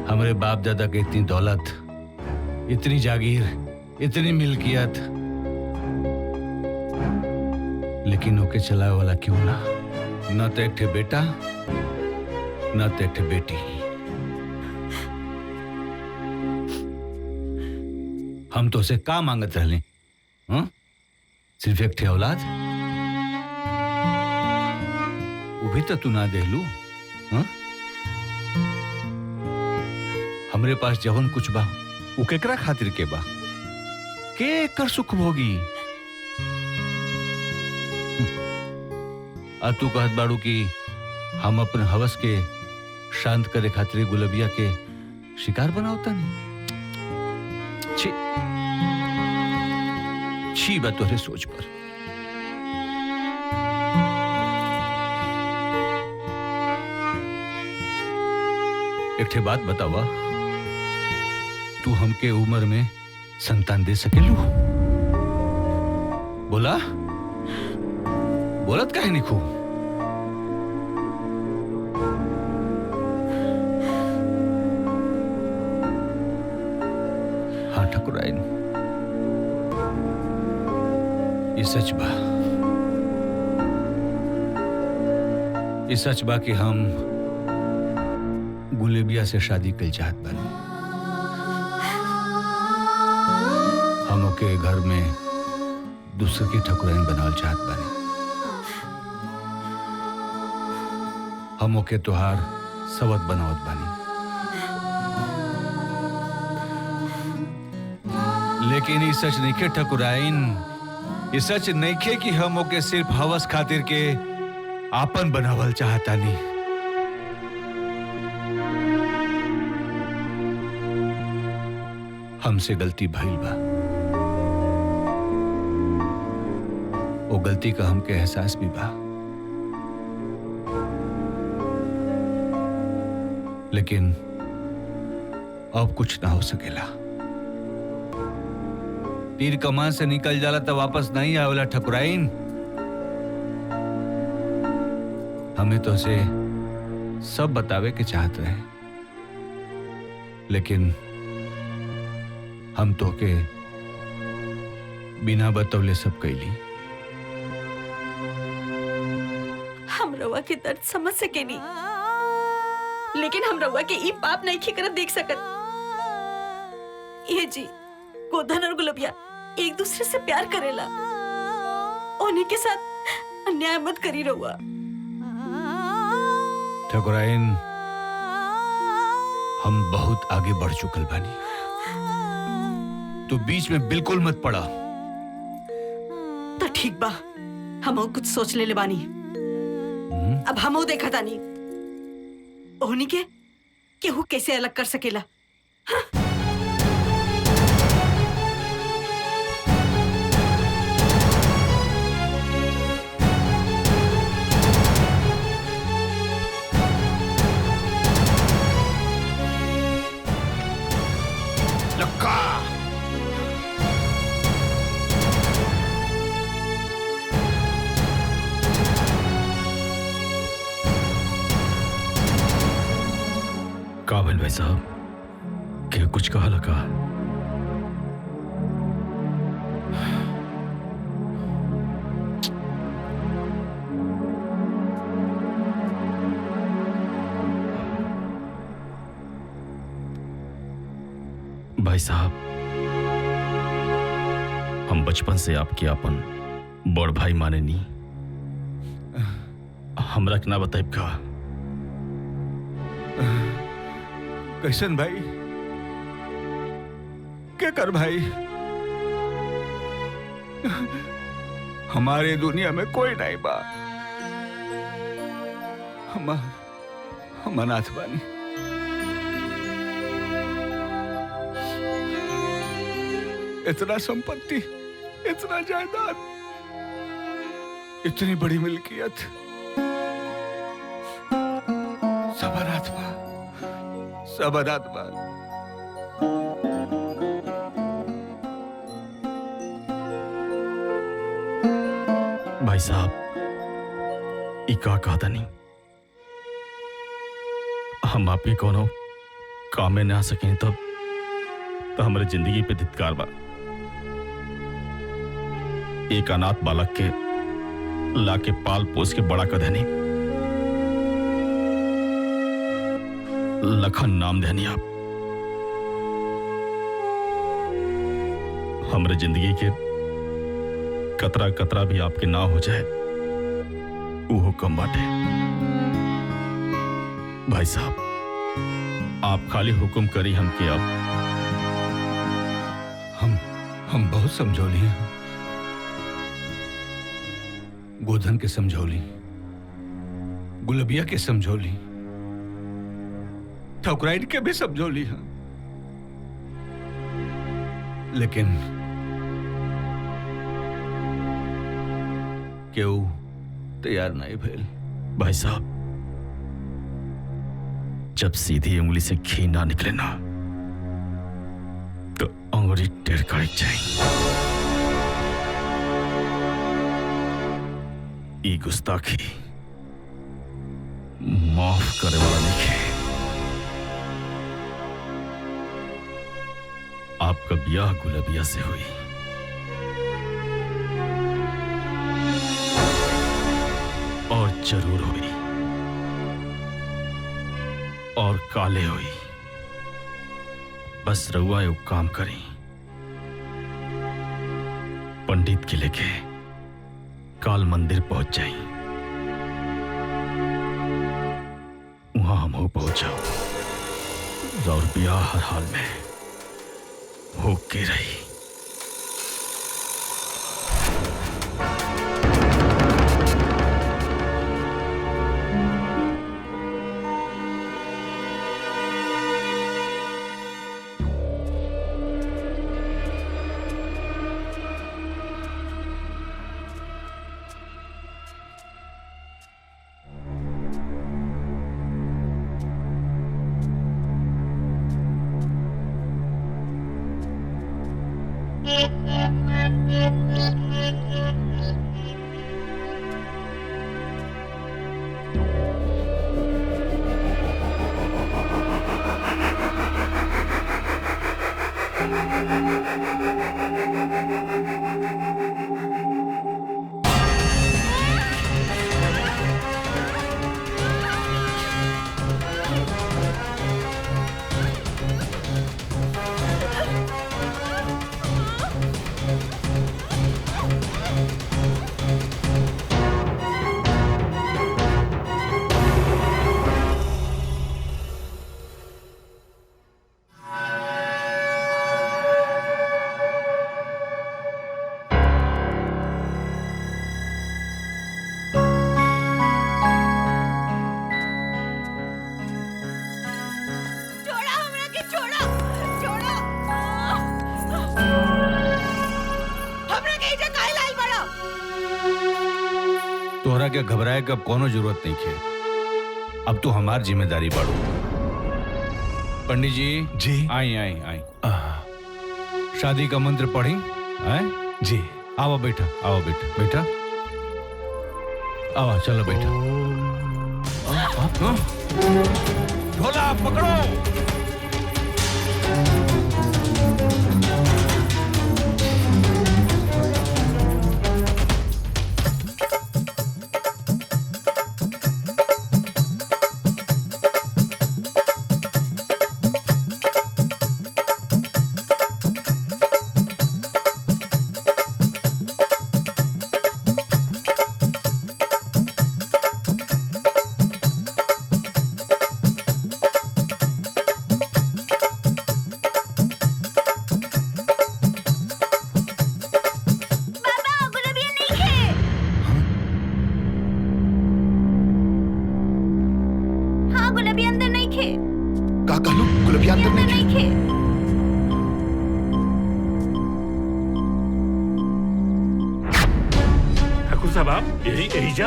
हमरे बाप दादा के इतनी दौलत, इतनी जागीर, इतनी मिल्कियत, लेकिन ओके चलावे वाला क्यों ना? न तो एक ठे बेटा, न तो एक ठे बेटी। हम तो उसे का मांगत रहले? हाँ? सिर्फ एक ठे औलाद? वो भी तो तू ना देलू। हाँ? हमरे पास जवन कुछ बा वो केकरा खातिर के बा? के कर सुख भोगी? आ तू कहत बाड़ू कि हम अपन हवस के शांत करे खातिर गुलबिया के शिकार बनावता नहीं। छी छी बा तोरे सोच पर। एक ठे बात बतावा, तू हमके उम्र में संतान दे सकेलू? बोला बोलत काहे नहीं खू? हाँ ठकुराइन, ये सच बा। ये सच बा कि हम गुलेबिया से शादी कल चाहत बानी। हम ओके घर में दूसरे की ठकुराइन बनावल चाहत बानी। हम ओके तोहार सवत बनावत बानी। लेकिन ये सच नइखे ठकुराइन, ये सच नइखे कि हम ओके सिर्फ हवस खातिर के आपन बनावल चाहतानी। हमसे गलती भइल बा। वो गलती का हमके एहसास भी बा, लेकिन अब कुछ ना हो सकेला। तीर कमान से निकल जाला तो वापस नहीं आवेला ठकुराइन। हमें तो उसे सब बतावे के चाहत रहे, लेकिन हम तो के बिना बतौले सब कैली। हम रउआ के दर्द समझ सके नहीं, लेकिन हम रउआ के ई पाप नहीं खिकर देख सकत। ये जी, गोधन और गुलबिया एक दूसरे से प्यार करेला। उन्हीं के साथ अन्याय मत करी रउआ। ठकुराइन, हम बहुत आगे बढ़ चुकल बानी, तो बीच में बिल्कुल मत पड़ा। तो ठीक बा, हम कुछ सोच ले बानी। अब हम देखा तानी ओहनी के केहू कैसे अलग कर सकेला। हाँ? लक्का का भइल भाई साहब क्या कुछ कहा लगा? भाई साहब, हम बचपन से आपके अपन बड़ भाई माने नी। हमरा के ना बताइब का? कैसन भाई? क्या कर भाई? हमारे दुनिया में कोई नहीं बा। हम अनाथ बानी। इतना संपत्ति, इतना जायदाद, इतनी बड़ी मिल्कियत, सब अनाथ बा, सब अनाथ बा। भाई साहब, ई का कहता नहीं, हम आपके कोनो काम में ना आ सकें तब तो हमारे जिंदगी पे धिक्कार बा। एक अनाथ बालक के लाके पाल पोस के बड़ा कर देनी, लखन नाम देनी आप। हमारे जिंदगी के कतरा कतरा भी आपके ना हो जाए वो कम बाटे। भाई साहब, आप खाली हुक्म करी हमके। आप हम बहुत समझौली हैं। गोधन के समझौली, गुलबिया के समझौली, ठकुराइन के भी समझौली हैं, लेकिन क्यों तैयार नहीं भेल। भाई साहब, जब सीधी उंगली से घी ना निकले ना तो अंगुरी टेढ़ कड़क जाए। ई गुस्ताखी माफ करे वाला नहीं है। आपका ब्याह गुलबिया से हुई, और जरूर हुई, और काले हुई। बस रउआ एक काम करें, पंडित के लेके काल मंदिर पहुंच जाए, वहां हम हो पहुंचाओ और ब्याह हर हाल में होके रही। तोहरा के घबराए का कोनो जरूरत नहीं है। अब तो हमार जिम्मेदारी बढ़ो। पंडित जी आई आई आई, शादी का मंत्र पढ़ी हैं? जी आओ बेटा, आओ बेटा, बेटा आओ, चलो बेटा। ढोला पकड़ो। यही जा?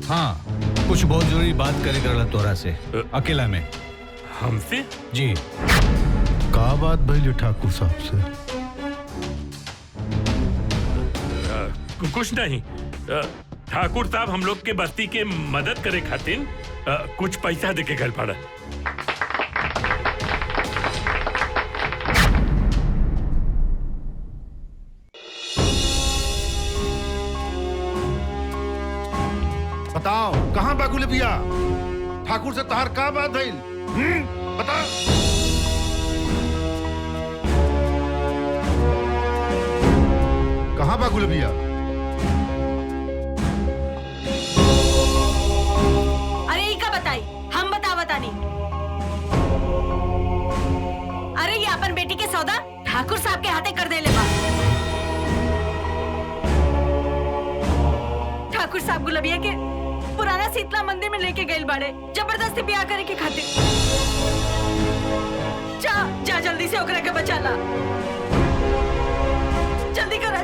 हाँ, कुछ बहुत जरूरी बात करे करला तोरा से अकेला में। हमसे? जी। का बात भइल ठाकुर साहब से? कुछ नहीं। ठाकुर साहब हम लोग के बस्ती के मदद करे खातिर कुछ पैसा देके घर पड़ा। बताओ कहाँ बा गुलबिया? ठाकुर से तहार का बात भइल? बता। कहाँ बा गुलबिया? अरे ई का बताई, हम बतानी। अरे ये अपन बेटी के सौदा ठाकुर साहब के हाथे कर देले बा। ठाकुर साहब गुलबिया के पुराना शीतला मंदिर में लेके गए बाड़े, जबरदस्ती ब्याह करे के खातिर। जा जल्दी से ओकरा के बचा ला। जल्दी करा,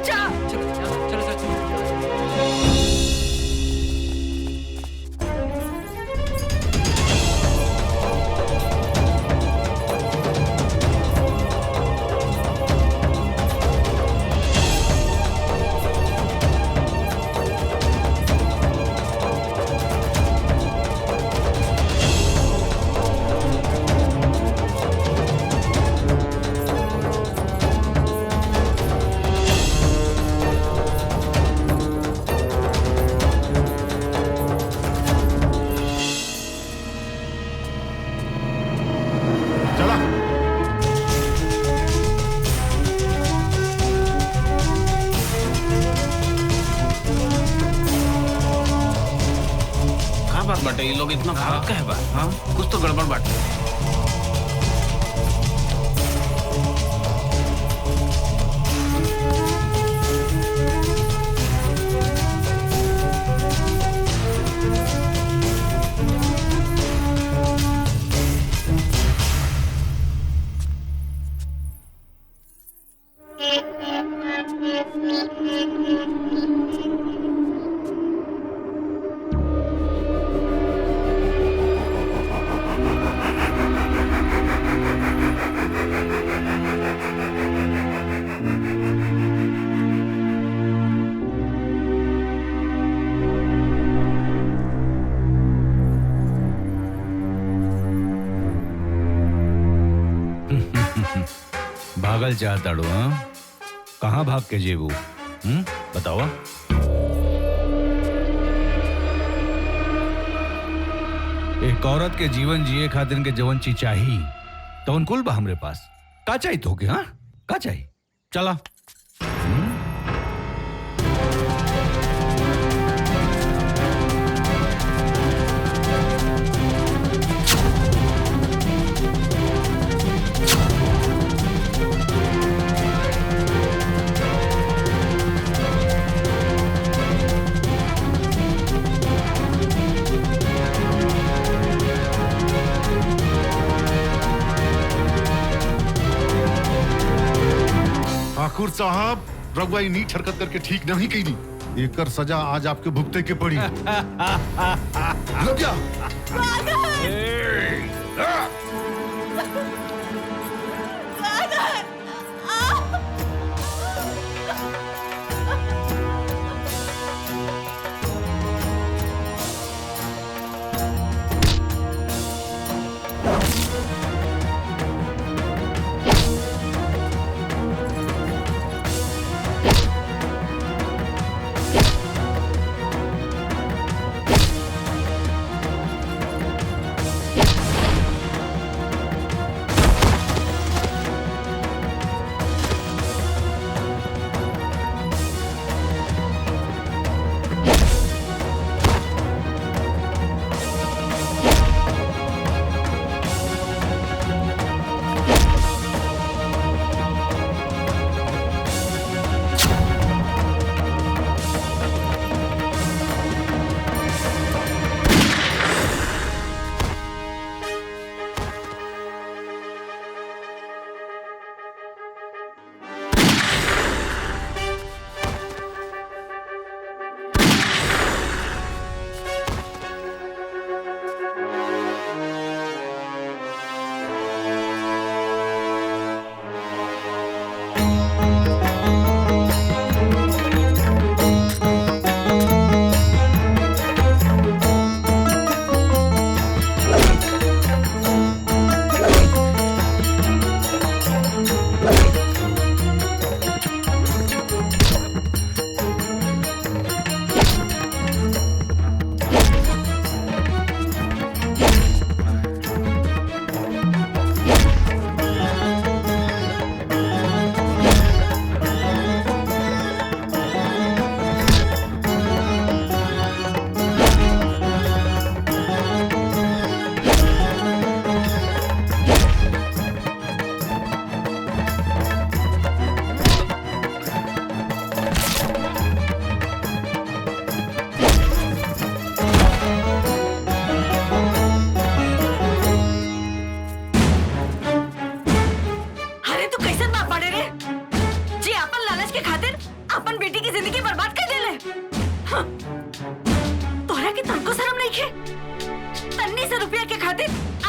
बाटे ये लोग इतना भाग का है बा? हाँ, कुछ तो गड़बड़ बाटे। भागल चाहताड़ू? हाँ, कहाँ भाग के जेबू? बतावा। एक औरत के जीवन जिए खातिर के जवन चीज चाहिए तो कुल बा हमरे पास। का चाहिए तो के? हाँ, का चाहिए? चला। ठाकुर साहब, रघुआ नीच हरकत करके ठीक नहीं की। एकर सजा आज आपके भुगते के पड़ी।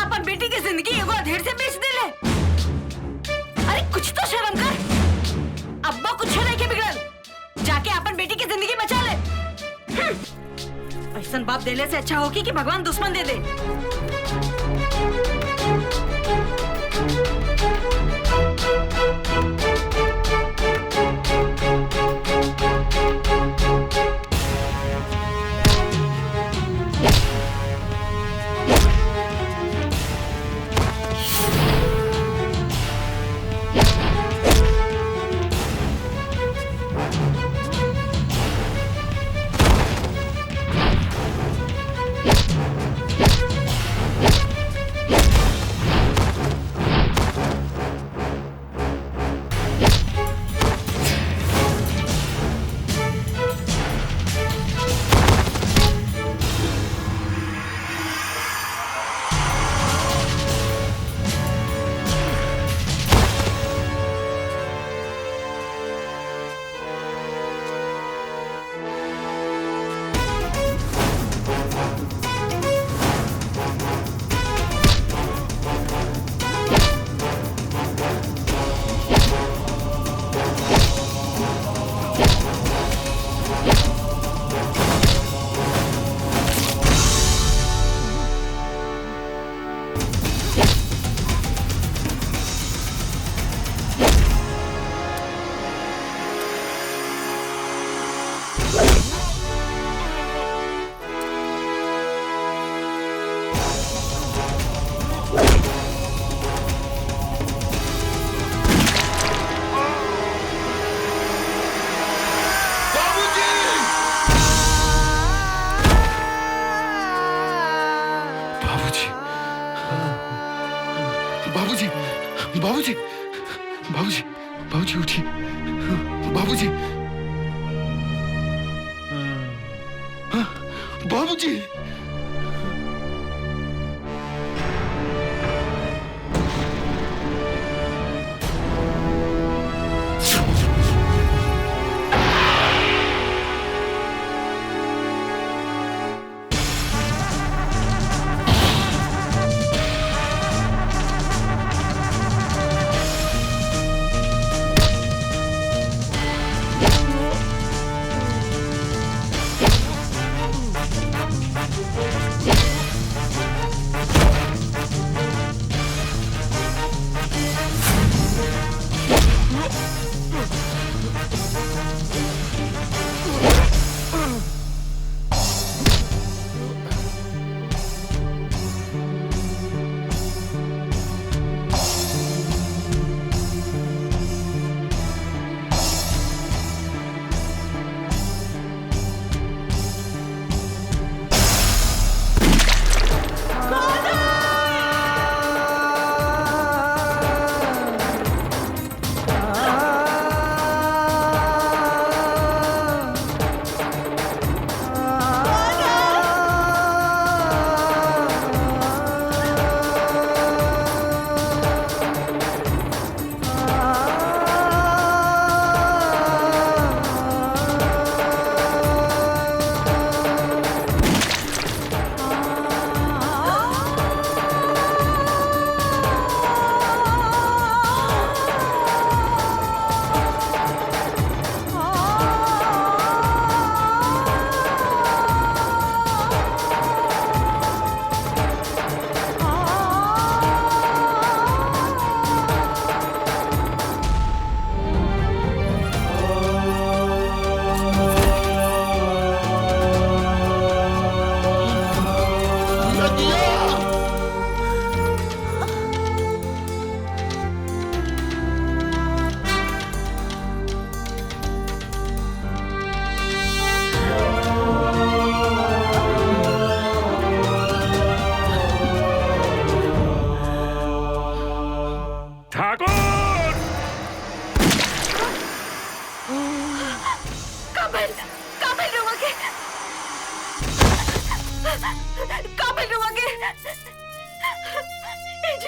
अपन बेटी की जिंदगी एगो अधेड़ से बेच देले। अरे कुछ तो शर्म कर। अब्बा कुछ नहीं के बिगड़ल, जाके अपन बेटी की जिंदगी बचा ले। ऐसन बाप देले से अच्छा होगी कि भगवान दुश्मन दे दे। बाबूजी, बाबूजी, बाबूजी, बाबूजी उठिए, बाबूजी, हाँ, बाबूजी।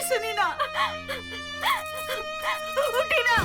सुनी ना, उठी ना।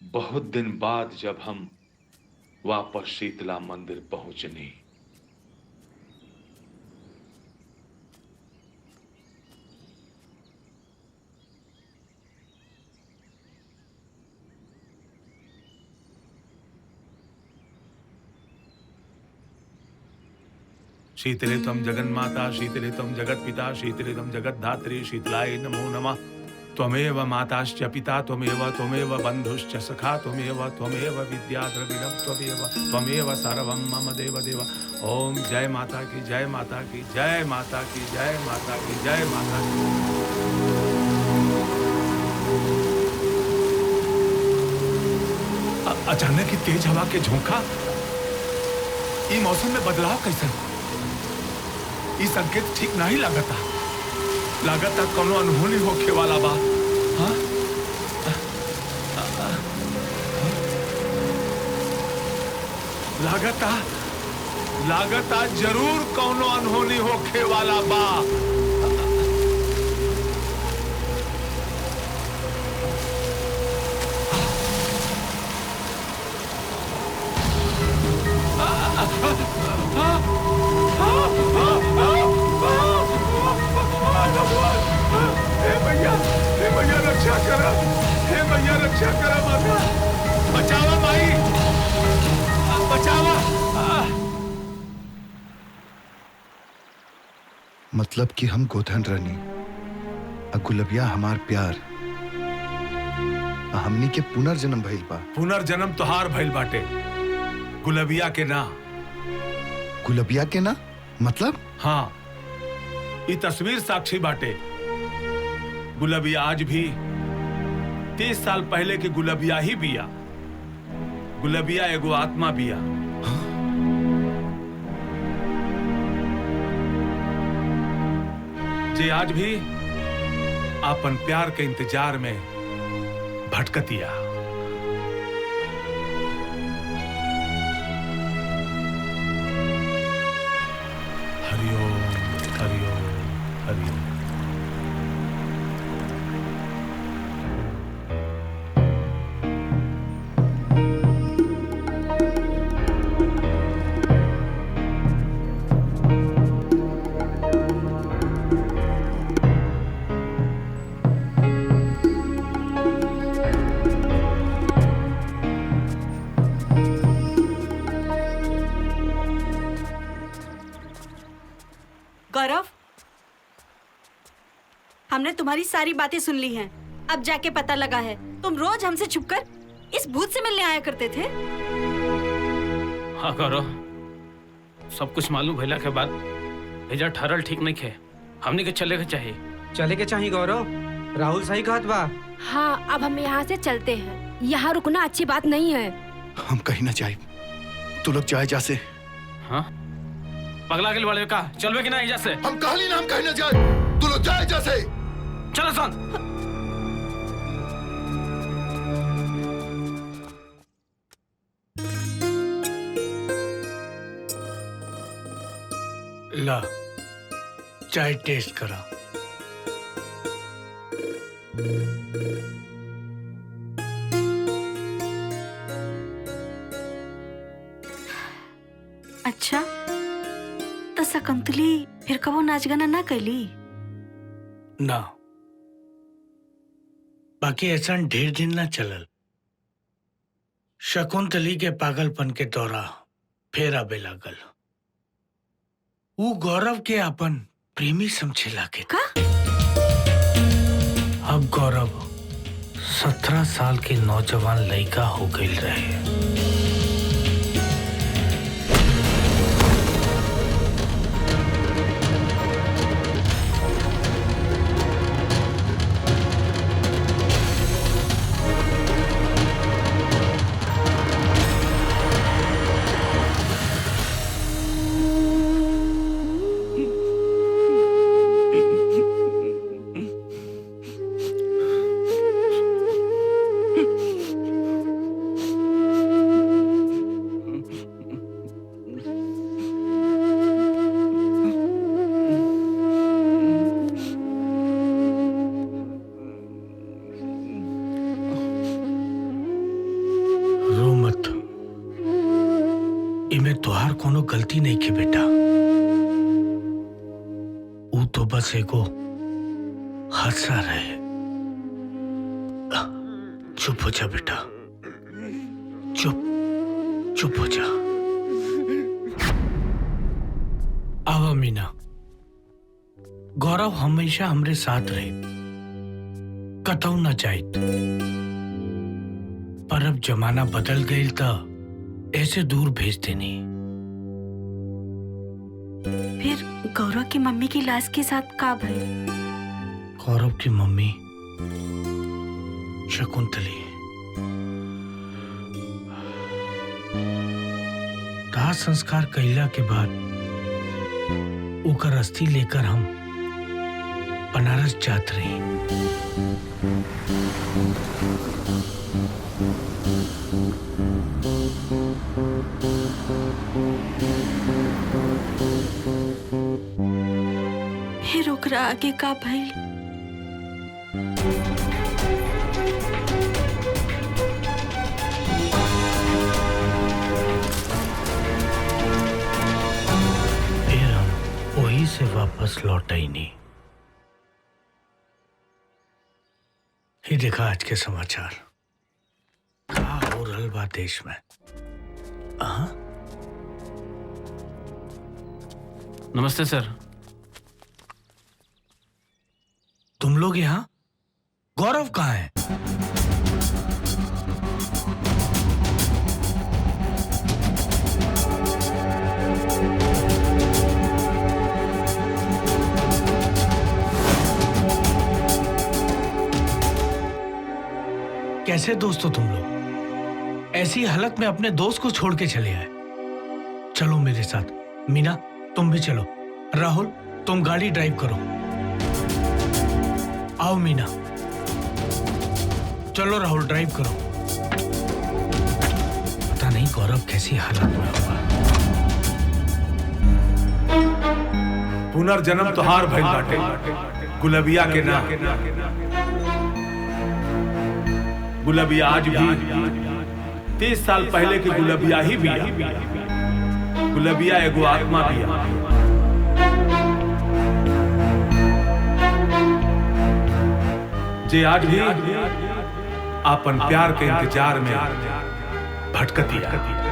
बहुत दिन बाद जब हम वापस शीतला मंदिर पहुंचनी, शीतले त्वं जगन्माता, शीतले त्वं जगत्पिता, शीतले त्वं जगद्धात्री, शीतलाय नमो नमः। त्वमेव माताश्च पिता त्वमेव, त्वमेव बन्धुश्च सखा त्वमेव, त्वमेव विद्या द्रविणं त्वमेव, त्वमेव सर्वं मम देव देव। ओम जय माता की, जय माता की, जय माता की, जय माता की, जय माता की। अचानक ही तेज हवा के झोंका, ई मौसम में बदलाव कैसन? ई संकेत ठीक नहीं लागता। लागता कोनो अनहोनी होखे वाला बा। हाँ? लागता जरूर कोनो अनहोनी होखे वाला बा। हे भैया रक्षा करा, हे भैया रक्षा करा माता, बचावा माई, बचावा। मतलब कि हम गोधन रानी आ गुलबिया हमार प्यार आ हमनी के पुनर्जन्म भइल बा। पुनर्जन्म तोहार भइल बाटे, गुलबिया के ना। गुलबिया के ना मतलब? हाँ, ये तस्वीर साक्षी बाटे। गुलबिया आज भी 30 साल पहले के गुलबिया ही बिया। गुलबिया एगो आत्मा बिया। जे आज भी आपन प्यार के इंतजार में भटकतिया। हरिओम हरिओम हरिओम। गौरव, हमने तुम्हारी सारी बातें सुन ली हैं। अब जाके पता लगा है तुम रोज हमसे छुपकर इस भूत से मिलने आया करते थे। हाँ गौरव, सब कुछ मालूम भइला के बाद भेजा ठहरल ठीक नहीं खे। हमने के चले के चाहिए। चले के चाहिए गौरव, राहुल सही कहत बा। हाँ, अब हम यहाँ से चलते हैं। यहाँ रुकना अच्छी बात नहीं है। हम कहीं ना जाए, तू लोग जाए जा से। हाँ? पगला के वाले का चलवे कि ना इजा से? हम कहानी ना, हम कहीं ना जाए, तू लोग जाए जा से। चलो संत। ला, चाय टेस्ट करा। अच्छा, तो शकुंतली फिर कबो नाच गाना ना कैली? ना, बाकी ऐसा ढेर दिन ना चलल। शकुंतली के पागलपन के दौरा फिर आबे लागल। वो गौरव के अपन प्रेमी समझे लागे। का? अब गौरव 17 साल के नौजवान लड़का हो गई रहे। इमे तुहार कोनो गलती नहीं के बेटा। वो तो बस एगो हादसा रहे। चुप हो जा बेटा, चुप हो जा। आवा मीना, गौरव हमेशा हमरे साथ रहे, कतऊ न जाइत। पर अब जमाना बदल गई तो ऐसे दूर भेज देनी। फिर गौरव की मम्मी की लाश के साथ का भइल? गौरव की मम्मी शकुंतली दाह संस्कार कइला के बाद ओकर अस्थि लेकर हम बनारस जात रही। फिर ओकरा आगे का भइल? फिर हम वही से वापस लौट आई नहीं। ये देखा आज के समाचार, का हो रहल बा देश में। नमस्ते सर। तुम लोग यहाँ? गौरव कहाँ है? कैसे दोस्त हो तुम लोग? ऐसी हालत में अपने दोस्त को छोड़ के चले आए। चलो मेरे साथ। मीना तुम भी चलो। राहुल तुम गाड़ी ड्राइव करो। आओ मीना। चलो राहुल ड्राइव करो। पता नहीं गौरव कैसी हालत में होगा। पुनर्जन्म तोहार भइल बाटे गुलबिया के ना। गुलबिया आज भी 30 साल पहले की गुलबिया ही भी। गुलबिया एगो आत्मा भी। जे आज भी अपन प्यार के इंतजार में भटकती है।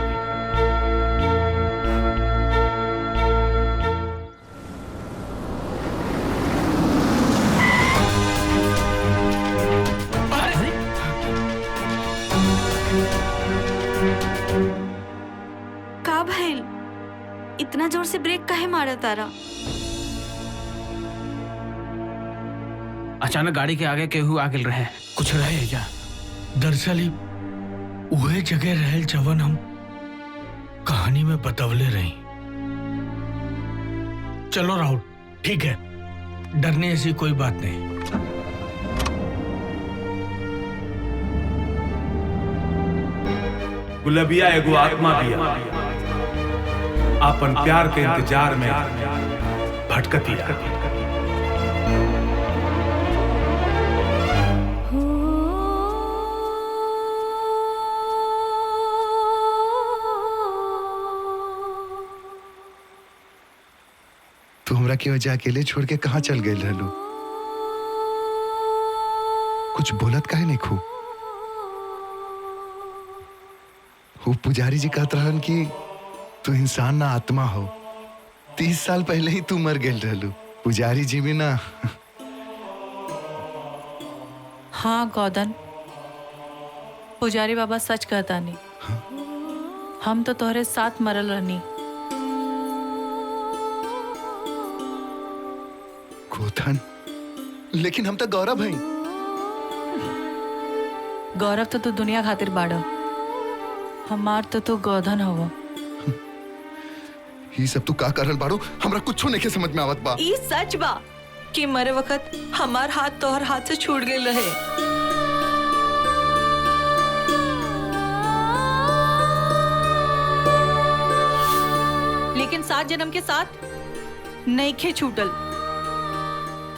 का भइल? इतना जोर से ब्रेक काहे मारा तारा? अचानक गाड़ी के आगे केहू आ गेल रहे। कुछ रहे क्या? दरअसल ही वह जगह रहल जवन हम कहानी में बतवले रही। चलो राहुल, ठीक है, डरने ऐसी कोई बात नहीं। गुलबिया एगो आत्मा भी अपन प्यार के इंतजार में भटकती है। तू हमरा की वजह अकेले छोड़ के कहाँ चल गए रहलू? कुछ बोलत काहे नहीं खू? वो पुजारी जी कहत रहन कि तू इंसान ना आत्मा हो। 30 साल पहले ही तू मर गेल रहलू। पुजारी जी भी ना। हाँ गौदन, पुजारी बाबा सच कहता नहीं। हम तो तोहरे साथ मरल रहनी। गोधन, लेकिन हम तो गौरव हैं। गौरव तो तू दुनिया खातिर बाड़ा, हमार तो तू गौधन हवा। ये सब तू का करल बाड़ो? हमरा कुछ नहीं के समझ में आवत बा। ई सच बा कि मरे वक्त हमार हाथ तोहर हाथ से छूट गए रहे। लेकिन 7 जन्म के साथ नहीं खे छूटल।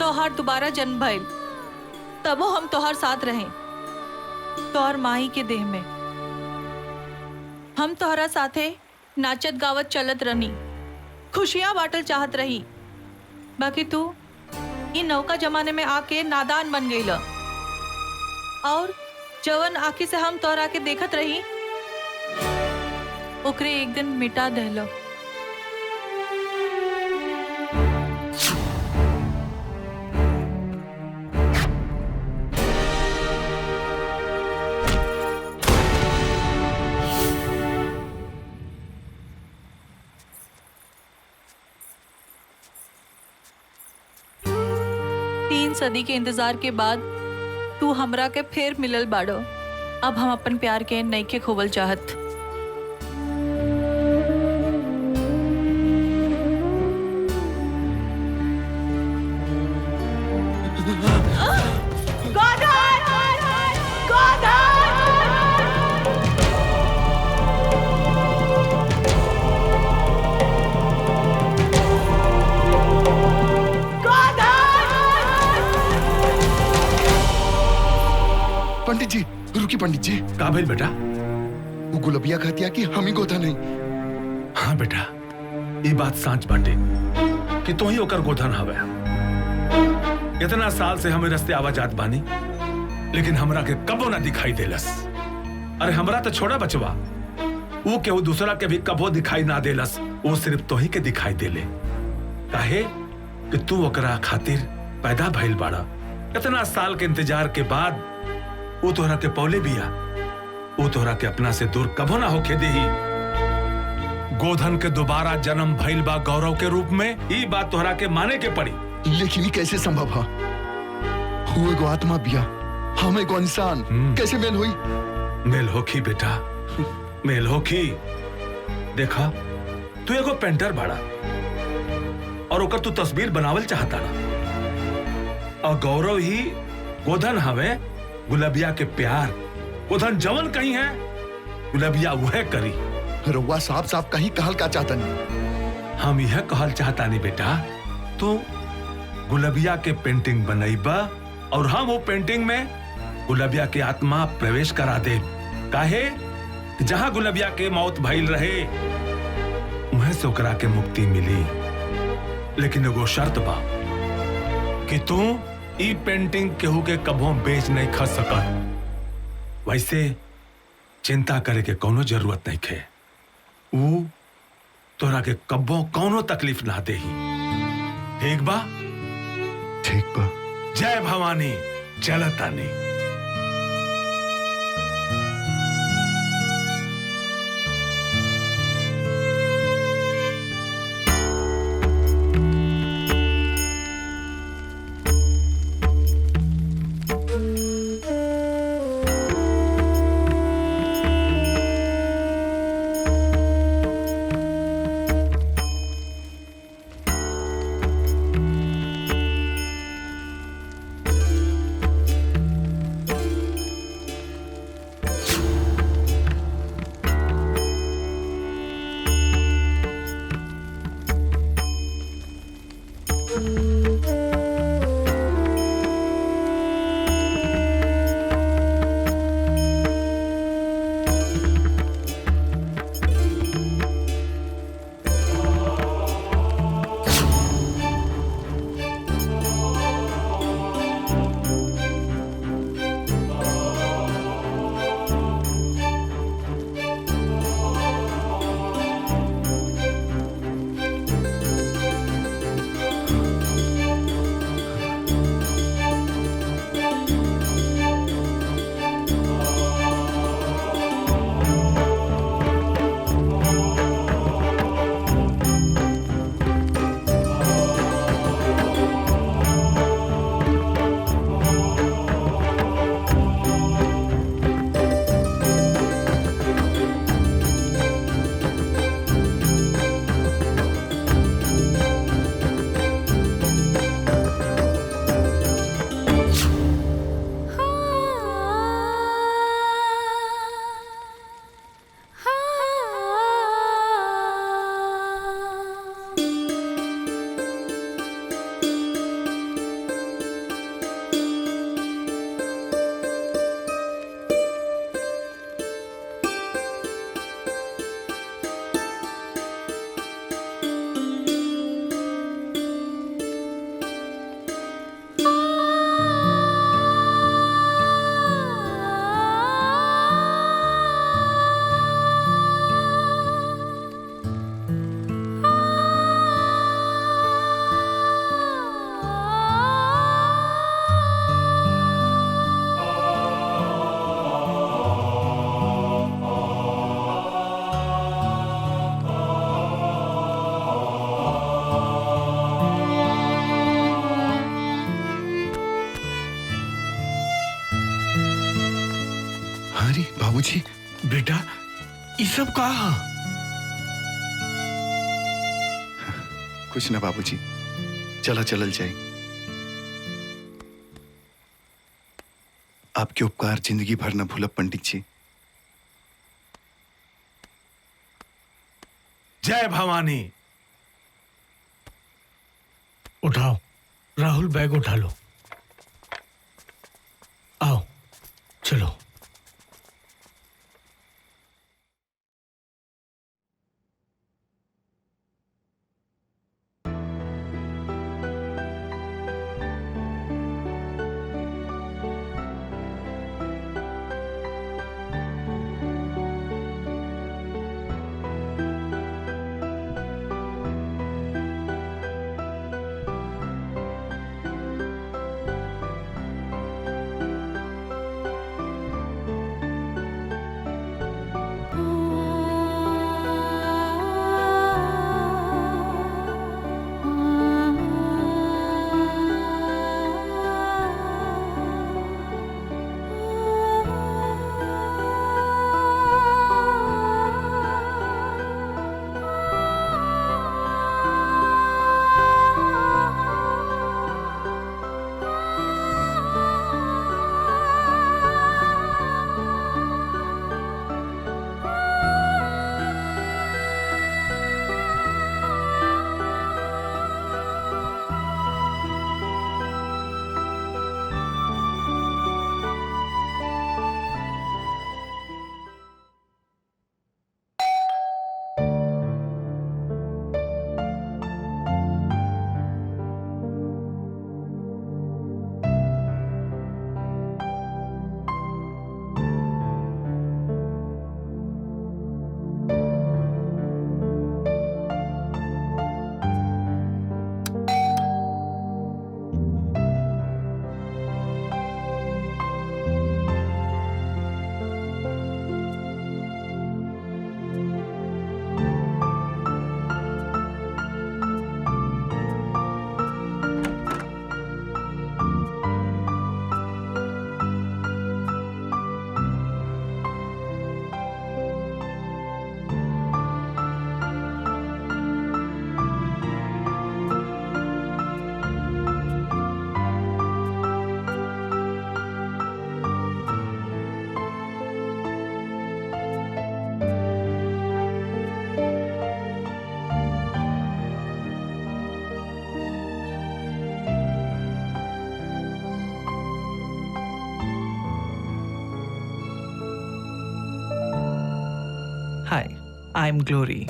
तोहर दोबारा जन्म भइल, तबो हम तोहर साथ रहे, तोहर माही के देह में। हम तोहरा साथे नाचत गावत चलत रहनी, खुशियां बांटल चाहत रही। बाकी तू ये नौका जमाने में आके नादान बन गई ल। और जवन आखी से हम तोहरा के देखत रही ओकरे एक दिन मिटा देलो। सदी के इंतजार के बाद तू हमरा के फिर मिलल बाड़ो। अब हम अपन प्यार के नईखे खोवल चाहत। पंडित जी रुकी, पंडित जी। का भइल बेटा? वो गुलबिया कहतिया कि हम ही गोधा नहीं। हाँ बेटा, ये बात सांच बाटे कि तू ही ओकर गोधन हवे। इतना साल से हमें रस्ते आवाजात बानी, लेकिन हमरा के कबो ना दिखाई देलस। अरे हमरा तो छोड़ा बचवा, वो केहू दूसरा के भी कबो दिखाई ना देलस। वो सिर्फ तो ही के दिखाई देले। काहे कि तू ओकरा खातिर पैदा भइल बाड़ा। इतना साल के इंतजार के बाद वो तोहरा के पौले बिया। वो तोहरा के अपना से दूर कबो ना होके देही। गोधन के दोबारा जन्म भइल बा गौरव के रूप में। ई बात तोहरा के माने के पड़ी। लेकिन ये कैसे संभव है? वो एगो आत्मा बिया, हम एगो इंसान, कैसे मेल हुई? मेल होखी बेटा, मेल होखी। देखा, तू एगो पेंटर बाड़ा और ओकर तू तस्वीर बनावल चाहता ना। और गौरव ही गोधन हवे गुलबिया के प्यार। गोधन जवन कहीं है गुलबिया वह करी। रउआ साफ साफ कहीं कहल का चाहता नहीं। हम यह कहल चाहता नहीं बेटा, तू गुलबिया के पेंटिंग बनैबा और हम वो पेंटिंग में गुलबिया के आत्मा प्रवेश करा दे। काहे कि जहां गुलबिया के मौत भइल रहे वहां से ओकरा के मुक्ति मिली। लेकिन एगो शर्त बा कि तू ई पेंटिंग केहू के कबो बेच नहीं खा सकत। वैसे चिंता करे के कोनो जरूरत नहीं खे। वो तोरा के कबो कोनो तकलीफ ना देही। ठीक बा? ठीक बा। जय भवानी, चलतानी। बेटा ये सब कहा? कुछ ना बाबूजी, चला चलल जाए। आपके उपकार जिंदगी भर न भूलब पंडित जी। जय भवानी। उठाओ राहुल, बैग उठा लो। आओ चलो। Hi, I'm Glory.